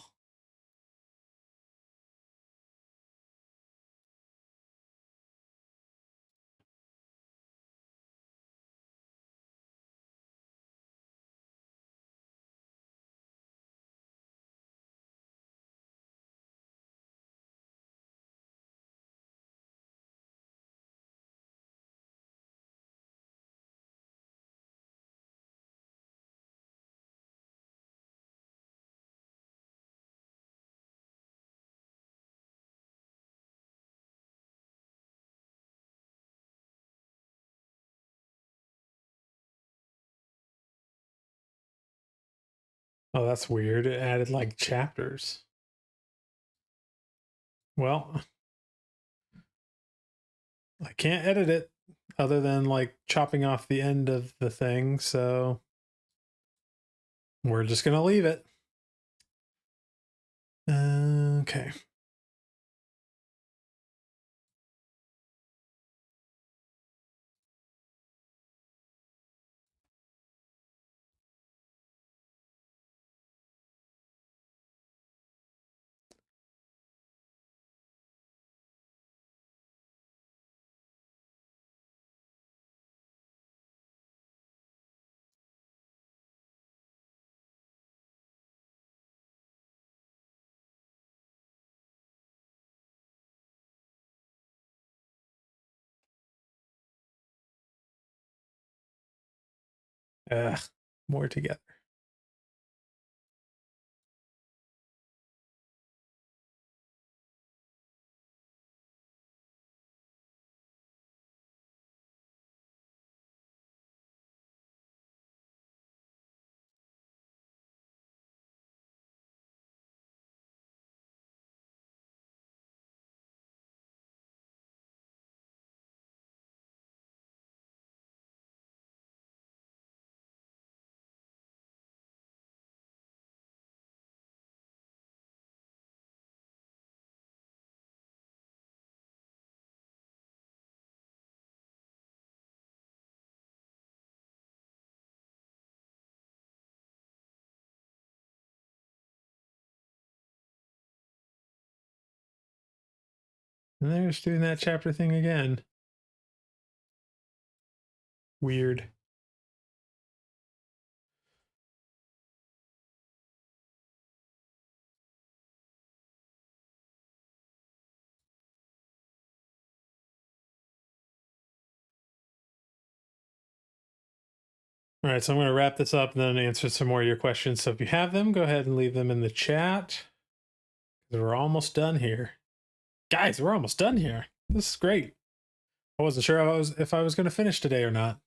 Oh, that's weird. It added like chapters. Well, I can't edit it other than like chopping off the end of the thing, so we're just gonna leave it. Okay. More together. And they're just doing that chapter thing again. Weird. All right, so I'm going to wrap this up and then answer some more of your questions. So if you have them, go ahead and leave them in the chat. We're almost done here. Guys, we're almost done here. This is great. I wasn't sure if I was going to finish today or not.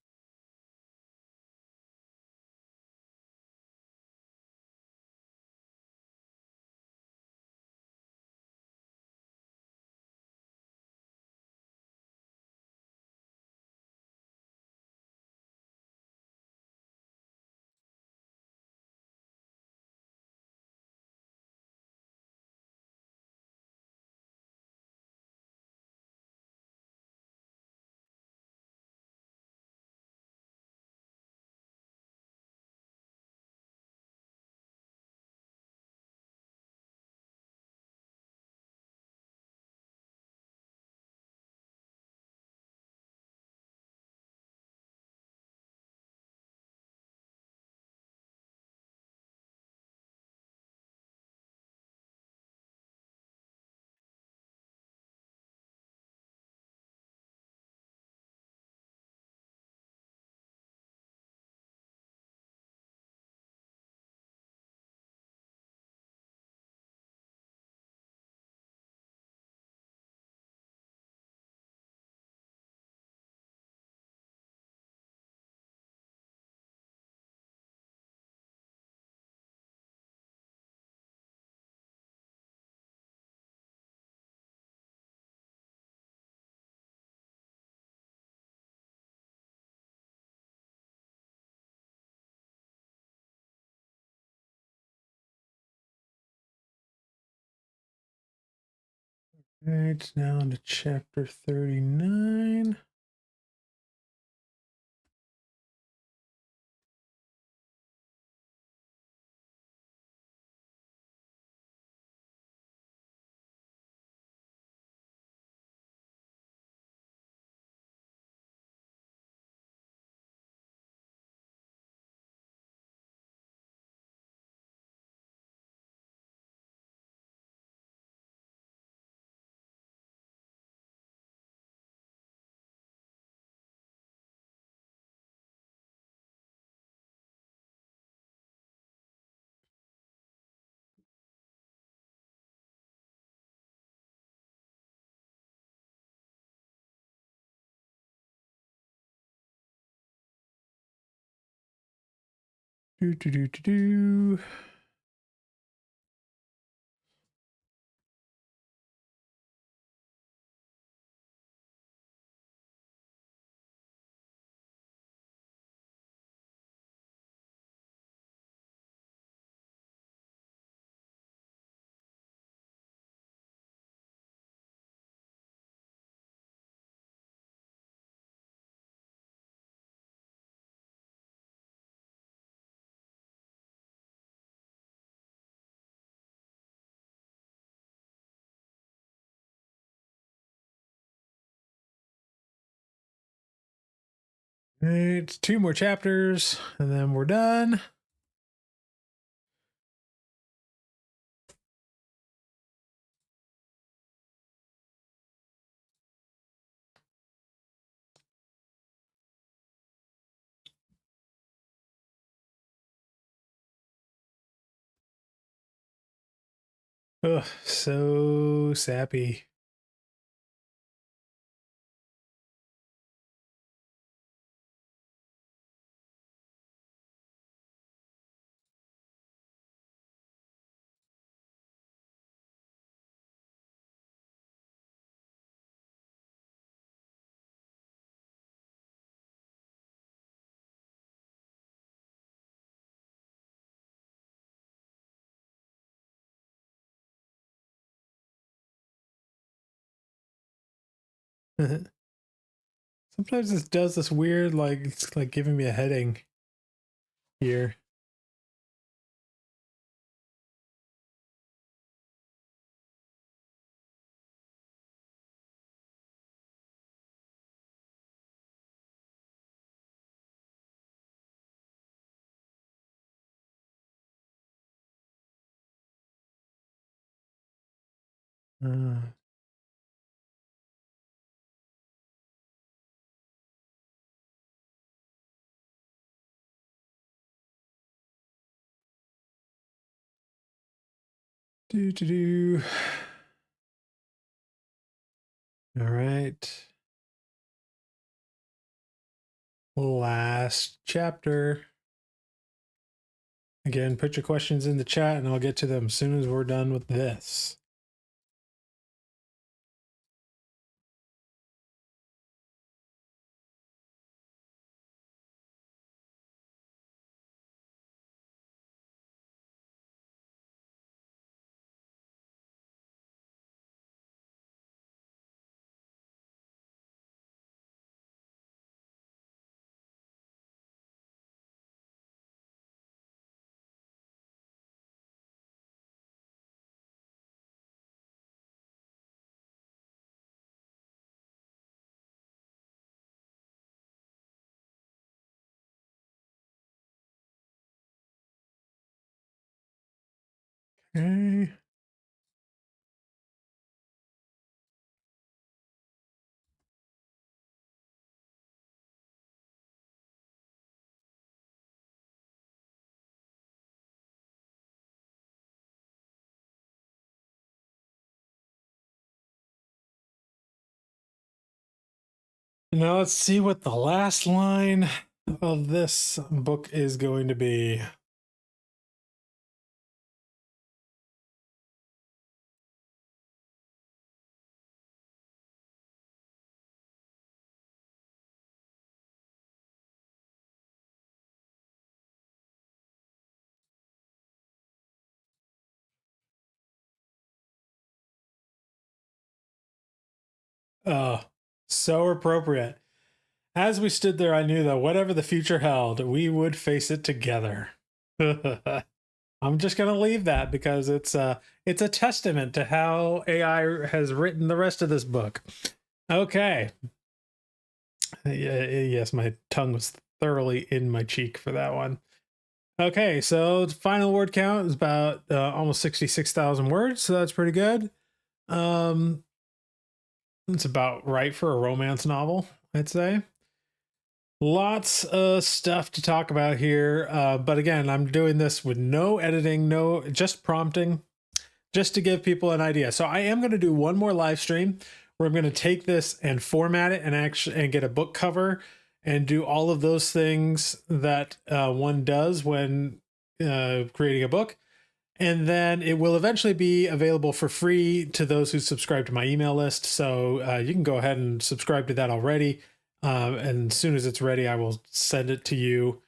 All right, now into chapter 39. Do, do, do, do, do. All right, 2 more chapters, and then we're done. Ugh, so sappy. Sometimes it does this weird, like, it's like giving me a heading here. Uh, do do do. All right. Last chapter. Again, put your questions in the chat and I'll get to them as soon as we're done with this. Okay. Now let's see what the last line of this book is going to be. Oh, so appropriate. As we stood there, I knew that whatever the future held, we would face it together. I'm just going to leave that because it's a testament to how AI has written the rest of this book. Okay. Yes, my tongue was thoroughly in my cheek for that one. Okay, so the final word count is about almost 66,000 words, so that's pretty good. It's about right for a romance novel, I'd say. Lots of stuff to talk about here, but again, I'm doing this with no editing, just prompting, just to give people an idea. So I am going to do one more live stream where I'm going to take this and format it and get a book cover and do all of those things that one does when creating a book. And then it will eventually be available for free to those who subscribe to my email list. So you can go ahead and subscribe to that already. And as soon as it's ready, I will send it to you.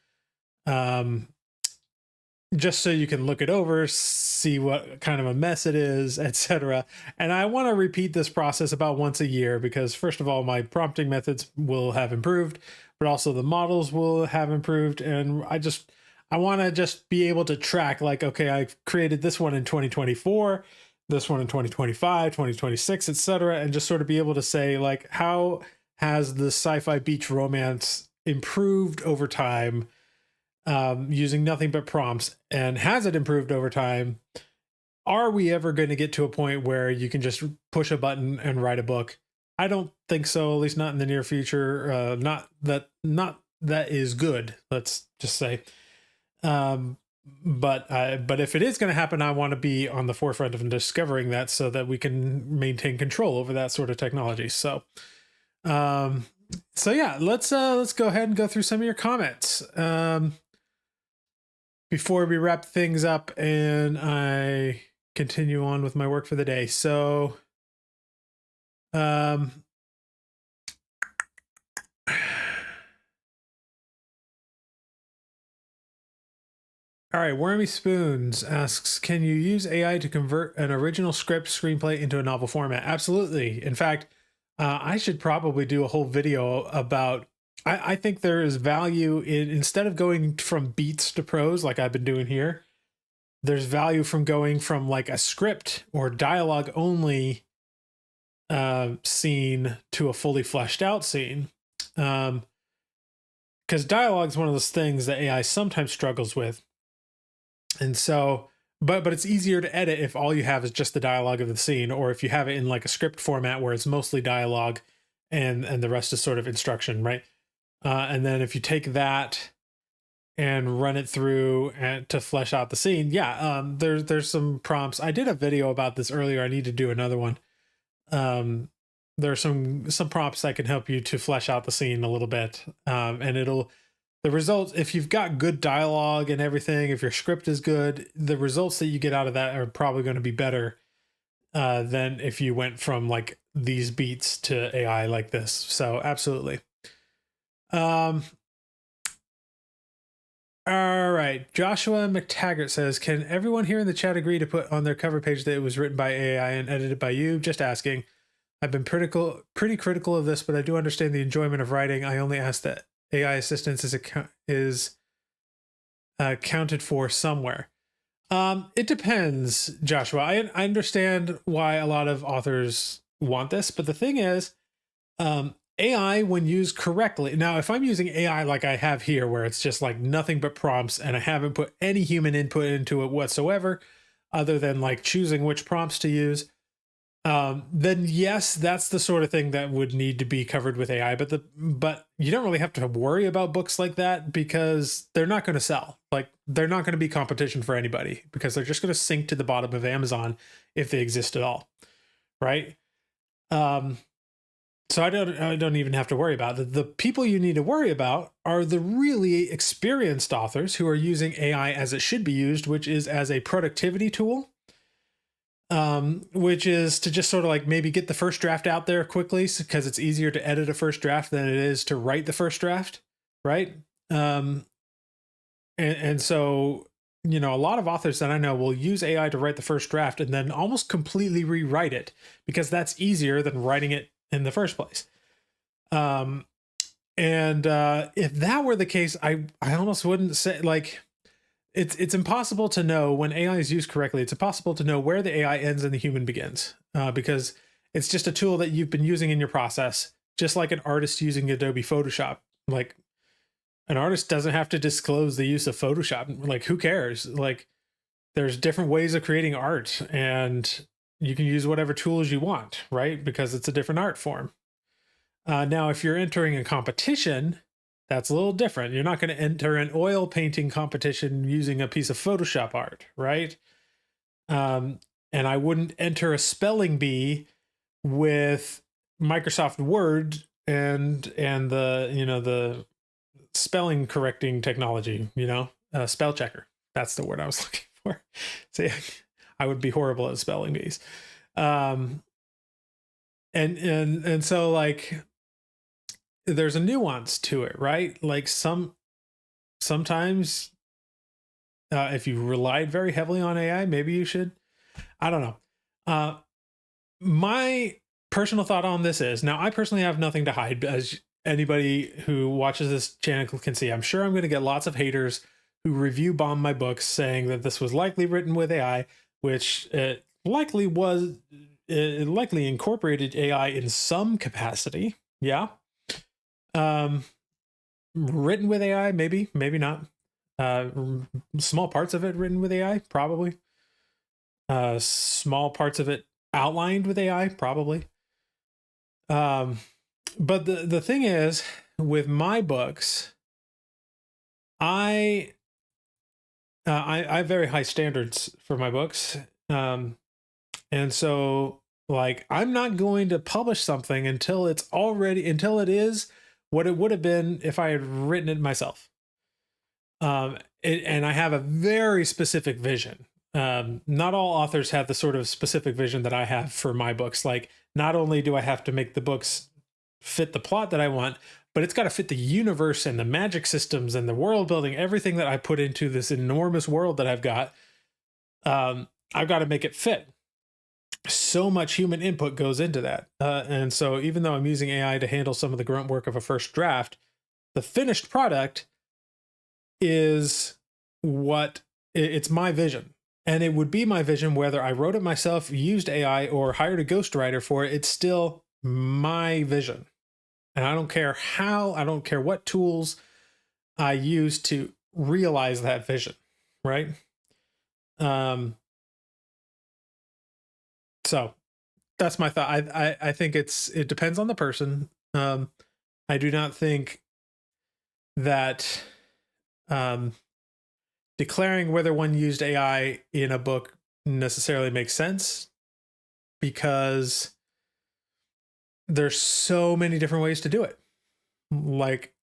Just so you can look it over, see what kind of a mess it is, etc. And I want to repeat this process about once a year because, first of all, my prompting methods will have improved, but also the models will have improved. And I want to just be able to track, like, okay, I created this one in 2024, this one in 2025, 2026, etc. And just sort of be able to say, like, how has the sci-fi beach romance improved over time? Using nothing but prompts, and has it improved over time? Are we ever going to get to a point where you can just push a button and write a book? I don't think so, at least not in the near future. Not that is good, let's just say. But if it is going to happen, I want to be on the forefront of discovering that so that we can maintain control over that sort of technology. So yeah, let's go ahead and go through some of your comments. Before we wrap things up and I continue on with my work for the day. So, all right, Wormy Spoons asks, can you use AI to convert an original script screenplay into a novel format? Absolutely. In fact, I should probably do a whole video about, I think there is value in, instead of going from beats to prose like I've been doing here, there's value from going from like a script or dialogue only scene to a fully fleshed out scene. Because dialogue is one of those things that AI sometimes struggles with. And so but it's easier to edit if all you have is just the dialogue of the scene, or if you have it in like a script format where it's mostly dialogue and the rest is sort of instruction, right? And then if you take that and run it through and to flesh out the scene, yeah, there's some prompts. I did a video about this earlier. I need to do another one. There are some prompts that can help you to flesh out the scene a little bit, and the results, if you've got good dialogue and everything, if your script is good, the results that you get out of that are probably going to be better than if you went from like these beats to AI like this. So absolutely. All right. Joshua McTaggart says, can everyone here in the chat agree to put on their cover page that it was written by AI and edited by you? Just asking. I've been pretty critical of this, but I do understand the enjoyment of writing. I only ask that AI assistance is accounted for somewhere. It depends, Joshua. I understand why a lot of authors want this, but the thing is, AI, when used correctly. Now, if I'm using AI like I have here, where it's just like nothing but prompts and I haven't put any human input into it whatsoever, other than like choosing which prompts to use, then yes, that's the sort of thing that would need to be covered with AI. But you don't really have to worry about books like that because they're not going to sell. Like they're not going to be competition for anybody because they're just going to sink to the bottom of Amazon if they exist at all, right? So I don't even have to worry about it. The people you need to worry about are the really experienced authors who are using AI as it should be used, which is as a productivity tool. Which is to just sort of like maybe get the first draft out there quickly because it's easier to edit a first draft than it is to write the first draft, right? And so, you know, a lot of authors that I know will use AI to write the first draft and then almost completely rewrite it because that's easier than writing it in the first place. And if that were the case, I almost wouldn't say like, it's impossible to know when AI is used correctly. It's impossible to know where the AI ends and the human begins because it's just a tool that you've been using in your process, just like an artist using Adobe Photoshop. Like an artist doesn't have to disclose the use of Photoshop. Like who cares? Like there's different ways of creating art and you can use whatever tools you want, right? Because it's a different art form. Now, if you're entering a competition, that's a little different. You're not going to enter an oil painting competition using a piece of Photoshop art, right? And I wouldn't enter a spelling bee with Microsoft Word and the, you know, the spelling correcting technology, you know, spell checker. That's the word I was looking for. See, I would be horrible at spelling bees. And so like there's a nuance to it, right? Like sometimes if you relied very heavily on AI, maybe you should. I don't know. My personal thought on this is, now I personally have nothing to hide, as anybody who watches this channel can see. I'm sure I'm going to get lots of haters who review bomb my books saying that this was likely written with AI, which it likely incorporated AI in some capacity. Yeah. Written with AI, maybe not. Small parts of it written with AI, probably. Small parts of it outlined with AI, probably. But the thing is, with my books, I have very high standards for my books, and so like I'm not going to publish something until it is what it would have been if I had written it myself. And I have a very specific vision. Not all authors have the sort of specific vision that I have for my books. Like, not only do I have to make the books fit the plot that I want, but it's got to fit the universe and the magic systems and the world building, everything that I put into this enormous world that I've got. I've got to make it fit. So much human input goes into that. And so even though I'm using AI to handle some of the grunt work of a first draft, the finished product is it's my vision. And it would be my vision whether I wrote it myself, used AI, or hired a ghostwriter for it. It's still my vision. And I don't care what tools I use to realize that vision, right? So that's my thought. I think it depends on the person. I do not think that um, declaring whether one used AI in a book necessarily makes sense, because there's so many different ways to do it. Like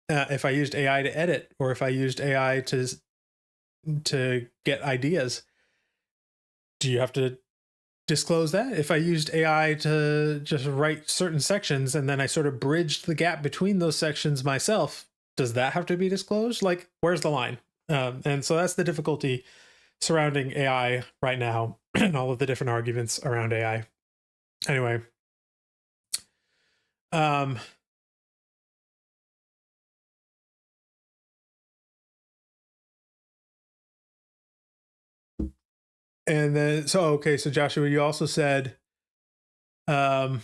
if I used AI to edit, or if I used AI to get ideas, do you have to disclose that? If I used AI to just write certain sections and then I sort of bridged the gap between those sections myself, does that have to be disclosed? Like, where's the line? And so that's the difficulty surrounding AI right now, and all of the different arguments around AI. Anyway, and then okay, so Joshua, you also said um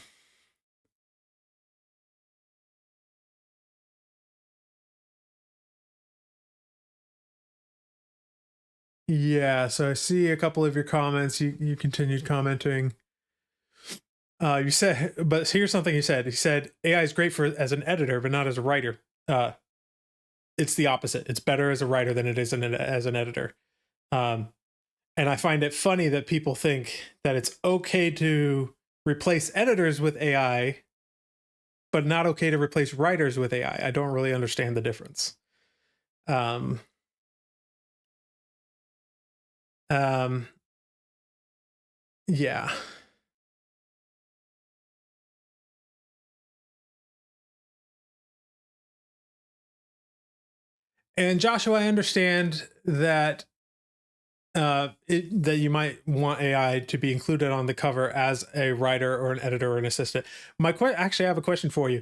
yeah, so I see a couple of your comments. You continued commenting. You said, but here's something you said. He said AI is great for as an editor, but not as a writer. It's the opposite. It's better as a writer than it is as an editor. Um, and I find it funny that people think that it's okay to replace editors with AI, but not okay to replace writers with AI. I don't really understand the difference. Um, um, yeah. And Joshua, I understand that that you might want AI to be included on the cover as a writer or an editor or an assistant. Actually, I have a question for you.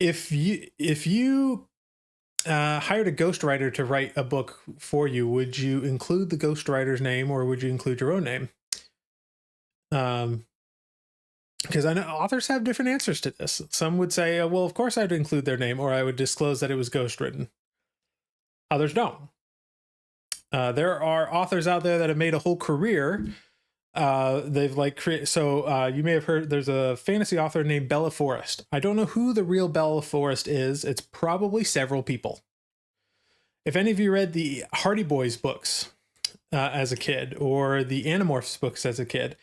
If you hired a ghostwriter to write a book for you, would you include the ghostwriter's name, or would you include your own name? Because I know authors have different answers to this. Some would say, well, of course I'd include their name, or I would disclose that it was ghostwritten. Others don't. There are authors out there that have made a whole career. They've like created. So you may have heard there's a fantasy author named Bella Forrest. I don't know who the real Bella Forrest is. It's probably several people. If any of you read the Hardy Boys books as a kid, or the Animorphs books as a kid,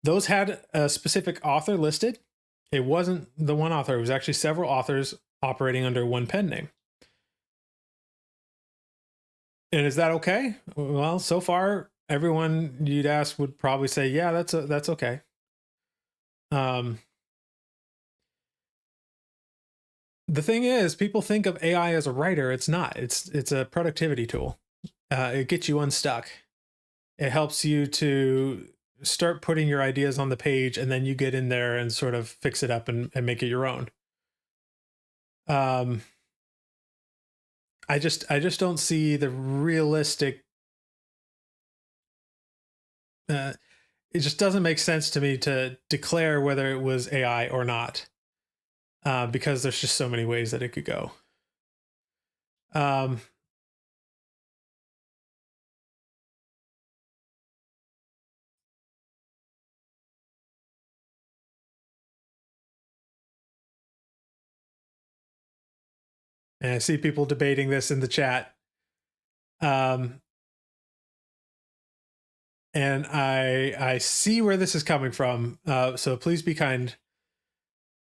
those had a specific author listed. It wasn't the one author. It was actually several authors operating under one pen name. And is that okay? Well, so far, everyone you'd ask would probably say, yeah, that's okay. The thing is, people think of AI as a writer. It's not. It's a productivity tool. It gets you unstuck. It helps you to start putting your ideas on the page, and then you get in there and sort of fix it up and make it your own. I just don't see the realistic. It just doesn't make sense to me to declare whether it was AI or not, because there's just so many ways that it could go. And I see people debating this in the chat. And I see where this is coming from. So please be kind.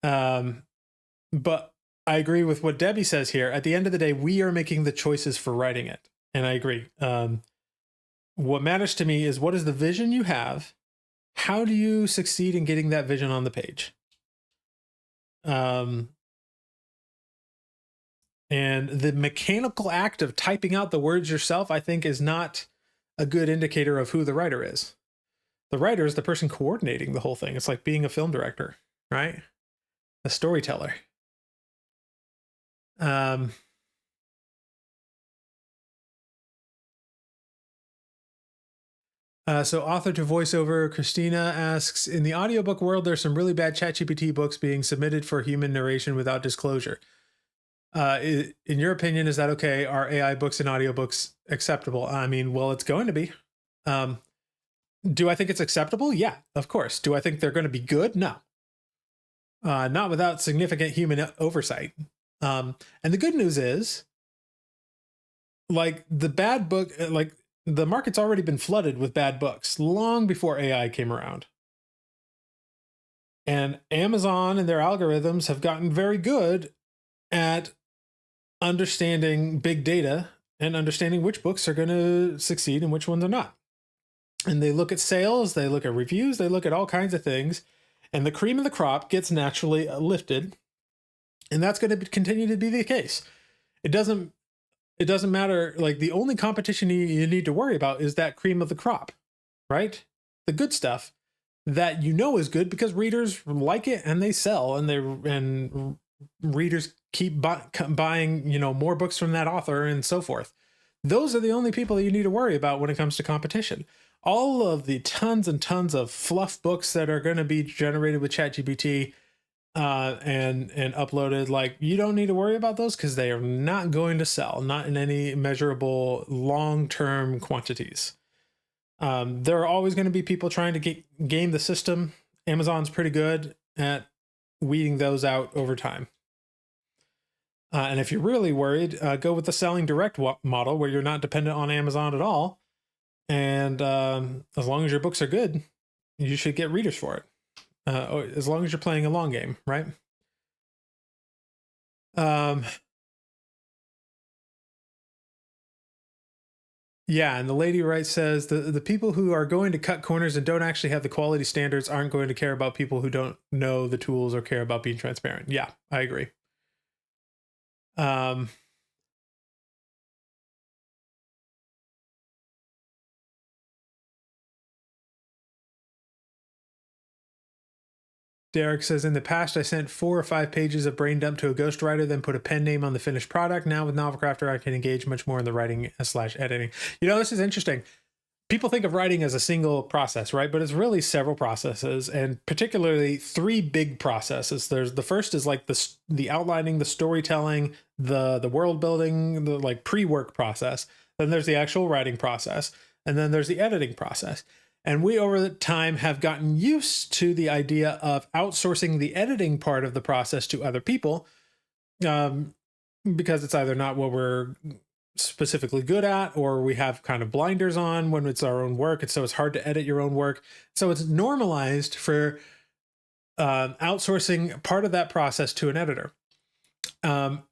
But I agree with what Debbie says here. At the end of the day, we are making the choices for writing it. And I agree. What matters to me is, what is the vision you have? How do you succeed in getting that vision on the page? And the mechanical act of typing out the words yourself, I think, is not a good indicator of who the writer is. The writer is the person coordinating the whole thing. It's like being a film director, right? A storyteller. So author to voiceover Christina asks, in the audiobook world, there's some really bad ChatGPT books being submitted for human narration without disclosure. In your opinion, is that okay? Are AI books and audiobooks acceptable? I mean, well, it's going to be. Do I think it's acceptable? Yeah, of course. Do I think they're going to be good? No. Not without significant human oversight. And the good news is, like, the bad book, like, the market's already been flooded with bad books long before AI came around. And Amazon and their algorithms have gotten very good at understanding big data and understanding which books are going to succeed and which ones are not. And they look at sales, they look at reviews, they look at all kinds of things. And the cream of the crop gets naturally lifted. And that's going to continue to be the case. It doesn't matter. Like, the only competition you need to worry about is that cream of the crop, right? The good stuff that is good because readers like it and they sell, and readers keep buying, more books from that author and so forth. Those are the only people that you need to worry about when it comes to competition. All of the tons and tons of fluff books that are going to be generated with ChatGPT and uploaded, like, you don't need to worry about those because they are not going to sell, not in any measurable long-term quantities. There are always going to be people trying to game the system. Amazon's pretty good at weeding those out over time. And if you're really worried, go with the selling direct model where you're not dependent on Amazon at all. And as long as your books are good, you should get readers for it. As long as you're playing a long game, right? Yeah, and the lady says the people who are going to cut corners and don't actually have the quality standards aren't going to care about people who don't know the tools or care about being transparent. Yeah, I agree. Derek says, in the past, I sent 4 or 5 pages of brain dump to a ghostwriter, then put a pen name on the finished product. Now with Novel Crafter, I can engage much more in the writing / editing. This is interesting. People think of writing as a single process, right? But it's really several processes, and particularly 3 big processes. The first is like the outlining, the storytelling, the world building, the like pre-work process. Then there's the actual writing process, and then there's the editing process. And we, over the time, have gotten used to the idea of outsourcing the editing part of the process to other people, because it's either not what we're specifically good at, or we have kind of blinders on when it's our own work, and so it's hard to edit your own work. So it's normalized for outsourcing part of that process to an editor.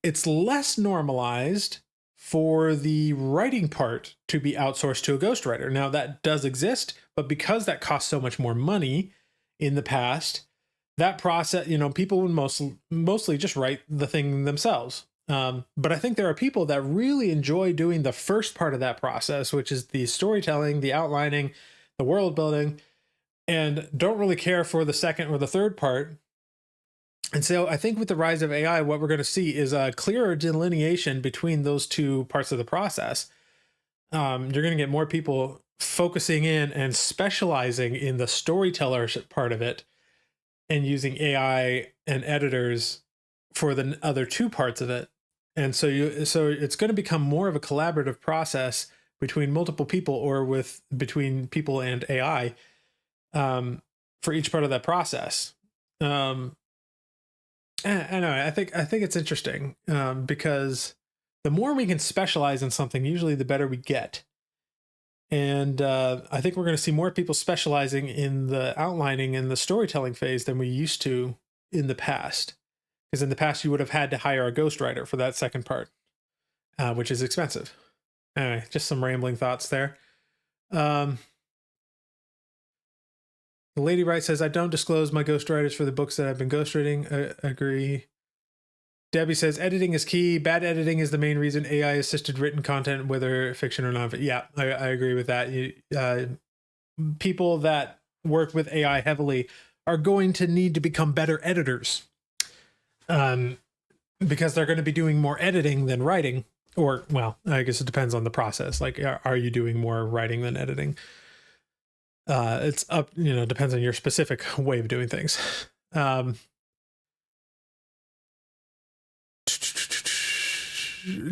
It's less normalized for the writing part to be outsourced to a ghostwriter. Now, that does exist, but because that costs so much more money in the past, that process, people would mostly just write the thing themselves. But I think there are people that really enjoy doing the first part of that process, which is the storytelling, the outlining, the world building, and don't really care for the second or the third part. And so I think with the rise of AI, what we're going to see is a clearer delineation between those 2 parts of the process. You're going to get more people focusing in and specializing in the storyteller part of it, and using AI and editors for the other 2 parts of it. And so it's going to become more of a collaborative process between multiple people, or between people and AI, for each part of that process. Anyway, I think it's interesting, because the more we can specialize in something, usually the better we get. And I think we're going to see more people specializing in the outlining and the storytelling phase than we used to in the past. Because in the past, you would have had to hire a ghostwriter for that second part, which is expensive. Anyway, just some rambling thoughts there. The lady says, I don't disclose my ghostwriters for the books that I've been ghostwriting. I agree. Debbie says, editing is key. Bad editing is the main reason AI assisted written content, whether fiction or non. Yeah, I agree with that. People that work with AI heavily are going to need to become better editors, because they're going to be doing more editing than writing. Or, well, I guess it depends on the process. Like, are you doing more writing than editing? It's up, depends on your specific way of doing things.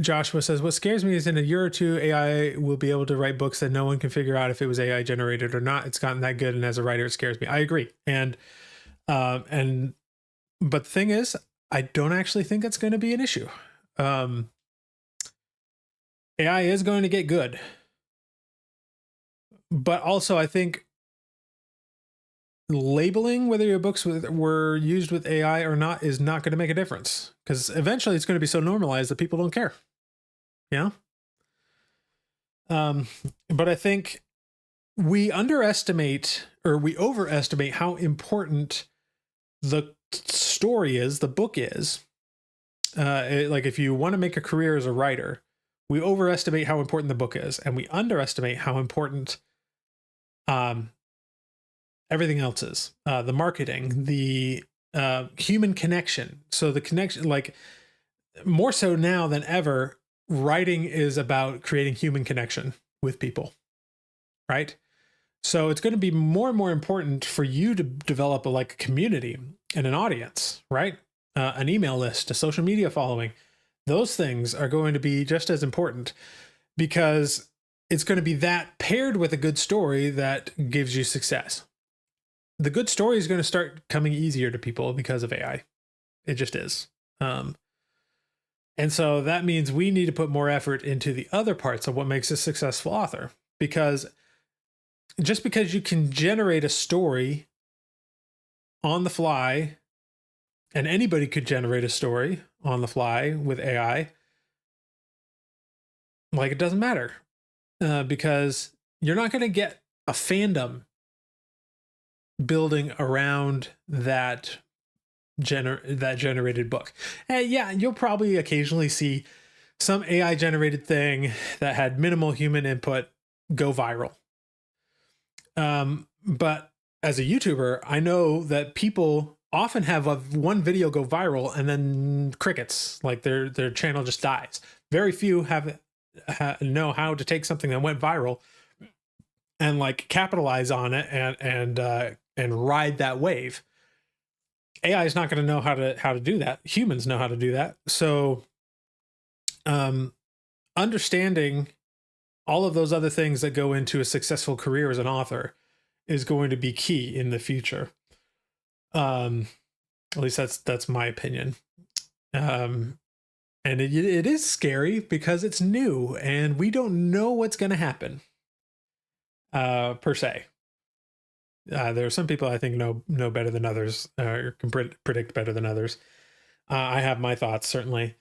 Joshua says, what scares me is in a year or two, AI will be able to write books that no one can figure out if it was AI generated or not. It's gotten that good. And as a writer, it scares me. I agree. But the thing is, I don't actually think it's going to be an issue. AI is going to get good. But also, I think labeling whether your books were used with AI or not is not going to make a difference, because eventually it's going to be so normalized that people don't care. Yeah. But I think we underestimate or we overestimate how important the story is, the book is. Like if you want to make a career as a writer, we overestimate how important the book is, and we underestimate how important everything else is. The marketing, the human connection. So the connection, like more so now than ever, writing is about creating human connection with people, right? So it's going to be more and more important for you to develop a community and an audience, right? An email list, a social media following. Those things are going to be just as important, because it's going to be that paired with a good story that gives you success. The good story is going to start coming easier to people because of AI. It just is. And so that means we need to put more effort into the other parts of what makes a successful author, because just because you can generate a story on the fly, and anybody could generate a story on the fly with AI, it doesn't matter, because you're not going to get a fandom building around that generated book. And yeah, you'll probably occasionally see some AI generated thing that had minimal human input go viral. But as a YouTuber, I know that people often have one video go viral and then crickets, like their channel just dies. Very few know how to take something that went viral and capitalize on it and ride that wave. AI is not going to know how to do that. Humans know how to do that. So, understanding all of those other things that go into a successful career as an author is going to be key in the future. At least that's my opinion. And it is scary because it's new and we don't know what's going to happen. Per se. There are some people I think know better than others, or can predict better than others. I have my thoughts, certainly,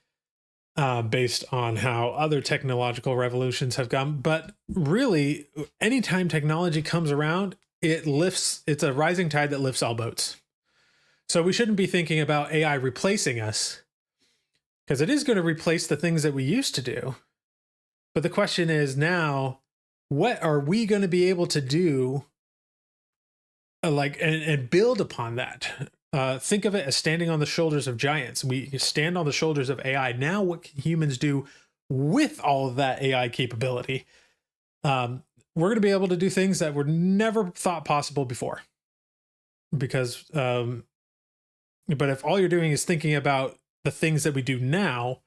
based on how other technological revolutions have gone. But really, anytime technology comes around, it's a rising tide that lifts all boats. So we shouldn't be thinking about AI replacing us, because it is going to replace the things that we used to do. But the question is now, what are we going to be able to do and build upon that? Think of it as standing on the shoulders of giants. We stand on the shoulders of AI. Now, what can humans do with all of that AI capability? We're going to be able to do things that were never thought possible before. Because, but if all you're doing is thinking about the things that we do now,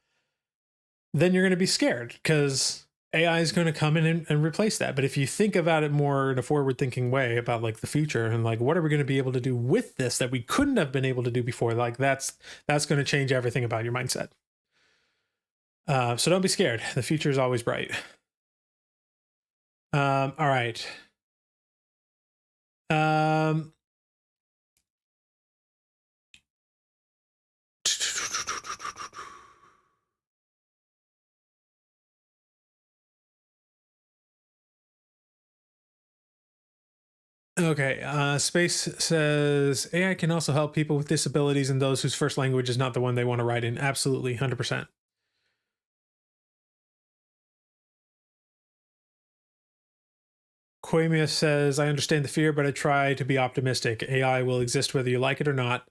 then you're going to be scared, because AI is going to come in and replace that. But if you think about it more in a forward-thinking way about the future and what are we going to be able to do with this that we couldn't have been able to do before, that's going to change everything about your mindset. So don't be scared. The future is always bright. All right. Okay, Space says AI can also help people with disabilities and those whose first language is not the one they want to write in. Absolutely, 100%. Quamia says, I understand the fear, but I try to be optimistic. AI will exist whether you like it or not.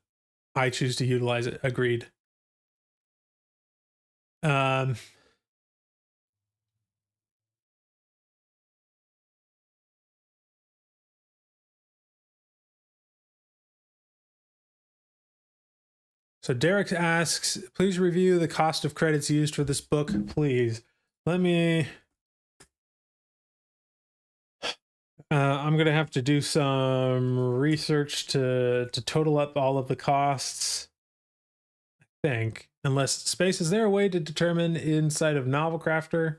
I choose to utilize it. Agreed. So So Derek asks, please review the cost of credits used for this book, please. Let me... I'm going to have to do some research to total up all of the costs, I think. Unless, Space, is there a way to determine inside of Novel Crafter?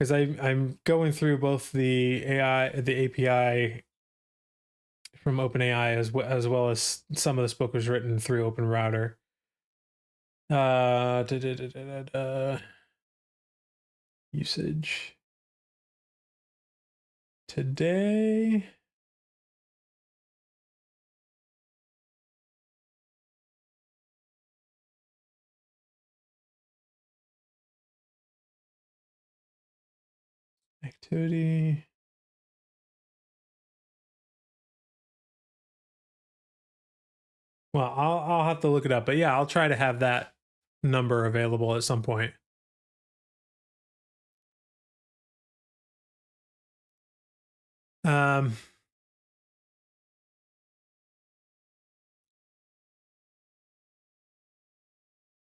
Because I'm going through both the API from OpenAI as well as some of this book was written through OpenRouter. Usage today. Activity. Well, I'll have to look it up, but yeah, I'll try to have that number available at some point. Okay,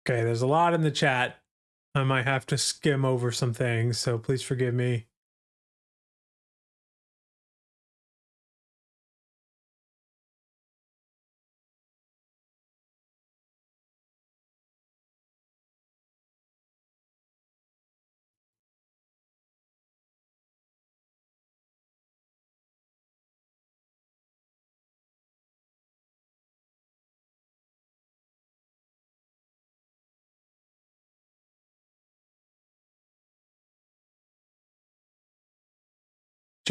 there's a lot in the chat. I might have to skim over some things, so please forgive me.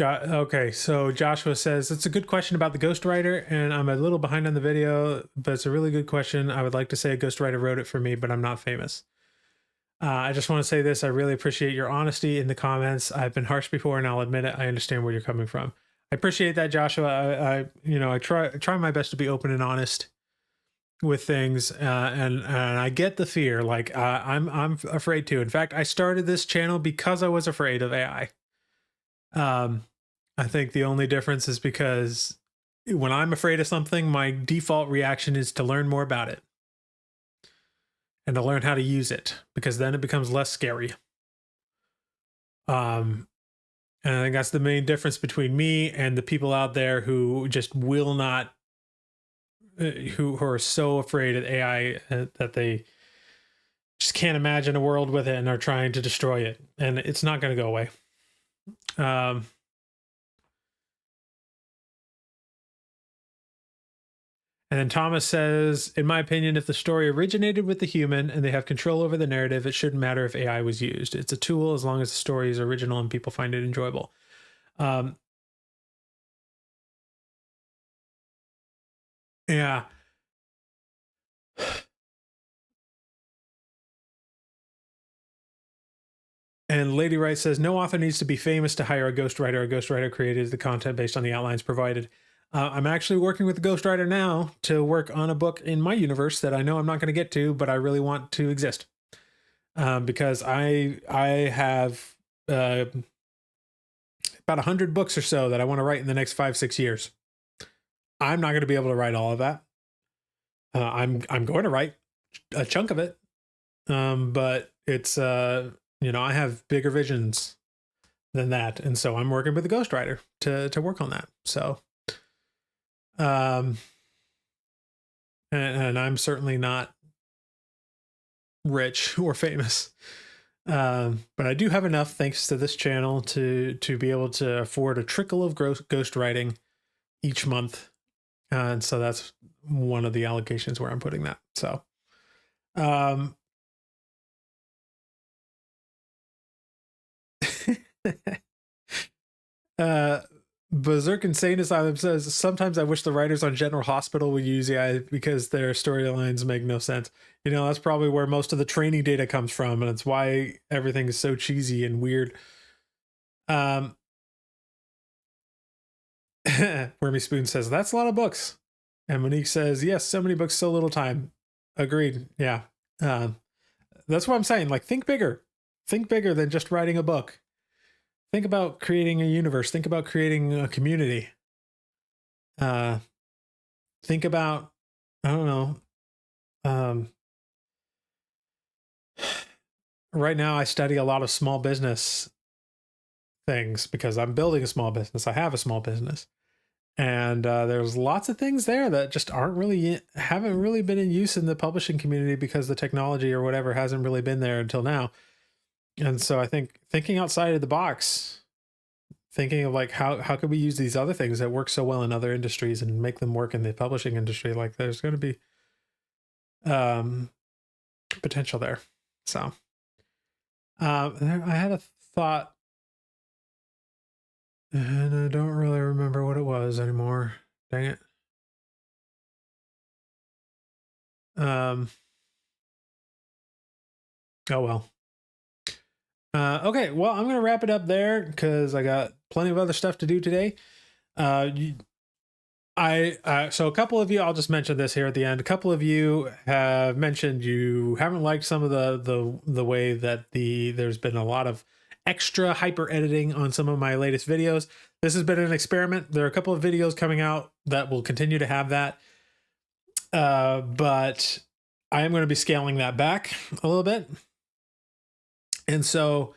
Okay, so Joshua says, it's a good question about the ghostwriter, and I'm a little behind on the video, but it's a really good question. I would like to say a ghostwriter wrote it for me, but I'm not famous. I just want to say this. I really appreciate your honesty in the comments. I've been harsh before, and I'll admit it. I understand where you're coming from. I appreciate that, Joshua. I try my best to be open and honest with things, and I get the fear. Like I'm afraid to. In fact, I started this channel because I was afraid of AI. I think the only difference is because when I'm afraid of something, my default reaction is to learn more about it and to learn how to use it, because then it becomes less scary. And I think that's the main difference between me and the people out there who just will not, who are so afraid of AI that they just can't imagine a world with it and are trying to destroy it. And it's not going to go away. And then Thomas says, in my opinion, if the story originated with the human and they have control over the narrative, it shouldn't matter if AI was used. It's a tool as long as the story is original and people find it enjoyable. Yeah. And Lady Wright says, no author needs to be famous to hire a ghostwriter. A ghostwriter created the content based on the outlines provided. I'm actually working with a ghostwriter now to work on a book in my universe that I know I'm not going to get to, but I really want to exist. Because I have about 100 books or so that I want to write in the next 5-6 years. I'm not going to be able to write all of that. I'm going to write a chunk of it, but it's I have bigger visions than that, and so I'm working with a ghostwriter to work on that. So, and I'm certainly not rich or famous, but I do have enough, thanks to this channel, to be able to afford a trickle of ghostwriting each month, and so that's one of the allocations where I'm putting that. So, Berserk Insane Asylum says, sometimes I wish the writers on General Hospital would use AI because their storylines make no sense. That's probably where most of the training data comes from, and it's why everything is so cheesy and weird. Wormy Spoon says, that's a lot of books. And Monique says, yes, so many books, so little time. Agreed. Yeah. That's what I'm saying. Like, think bigger. Think bigger than just writing a book. Think about creating a universe. Think about creating a community. Think about, I don't know, right now I study a lot of small business things because I'm building a small business. I have a small business. And there's lots of things there that just haven't really been in use in the publishing community because the technology or whatever hasn't really been there until now. And so I think thinking outside of the box, thinking of like how could we use these other things that work so well in other industries and make them work in the publishing industry, like there's going to be potential there. So I had a thought and I don't really remember what it was anymore. Dang it. Oh well. Okay, well, I'm going to wrap it up there because I got plenty of other stuff to do today. So a couple of you, I'll just mention this here at the end. A couple of you have mentioned you haven't liked some of the way that there's been a lot of extra hyper editing on some of my latest videos. This has been an experiment. There are a couple of videos coming out that will continue to have that. But I am going to be scaling that back a little bit. And so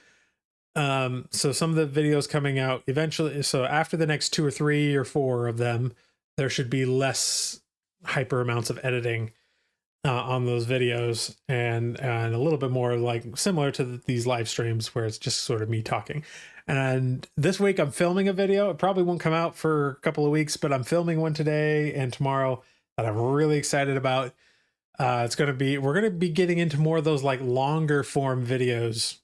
some of the videos coming out eventually, so after the next 2 or 3 or 4 of them, there should be less hyper amounts of editing on those videos and a little bit more like similar to these live streams where it's just sort of me talking. And this week I'm filming a video. It probably won't come out for a couple of weeks, but I'm filming one today and tomorrow that I'm really excited about. We're going to be getting into more of those like longer form videos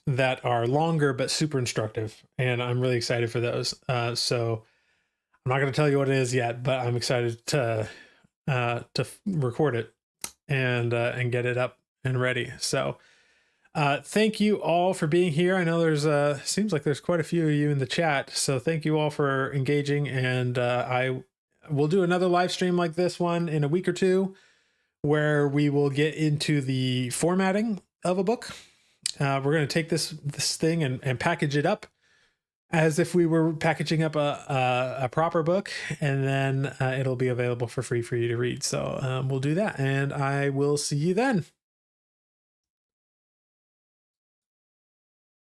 that are longer but super instructive, and I'm really excited for those. So I'm not going to tell you what it is yet, but I'm excited to record it and get it up and ready. So thank you all for being here. I know there's seems like there's quite a few of you in the chat, so thank you all for engaging. And I will do another live stream like this one in a week or two, where we will get into the formatting of a book. We're going to take this thing and package it up as if we were packaging up a proper book, and then it'll be available for free for you to read. So we'll do that, and I will see you then.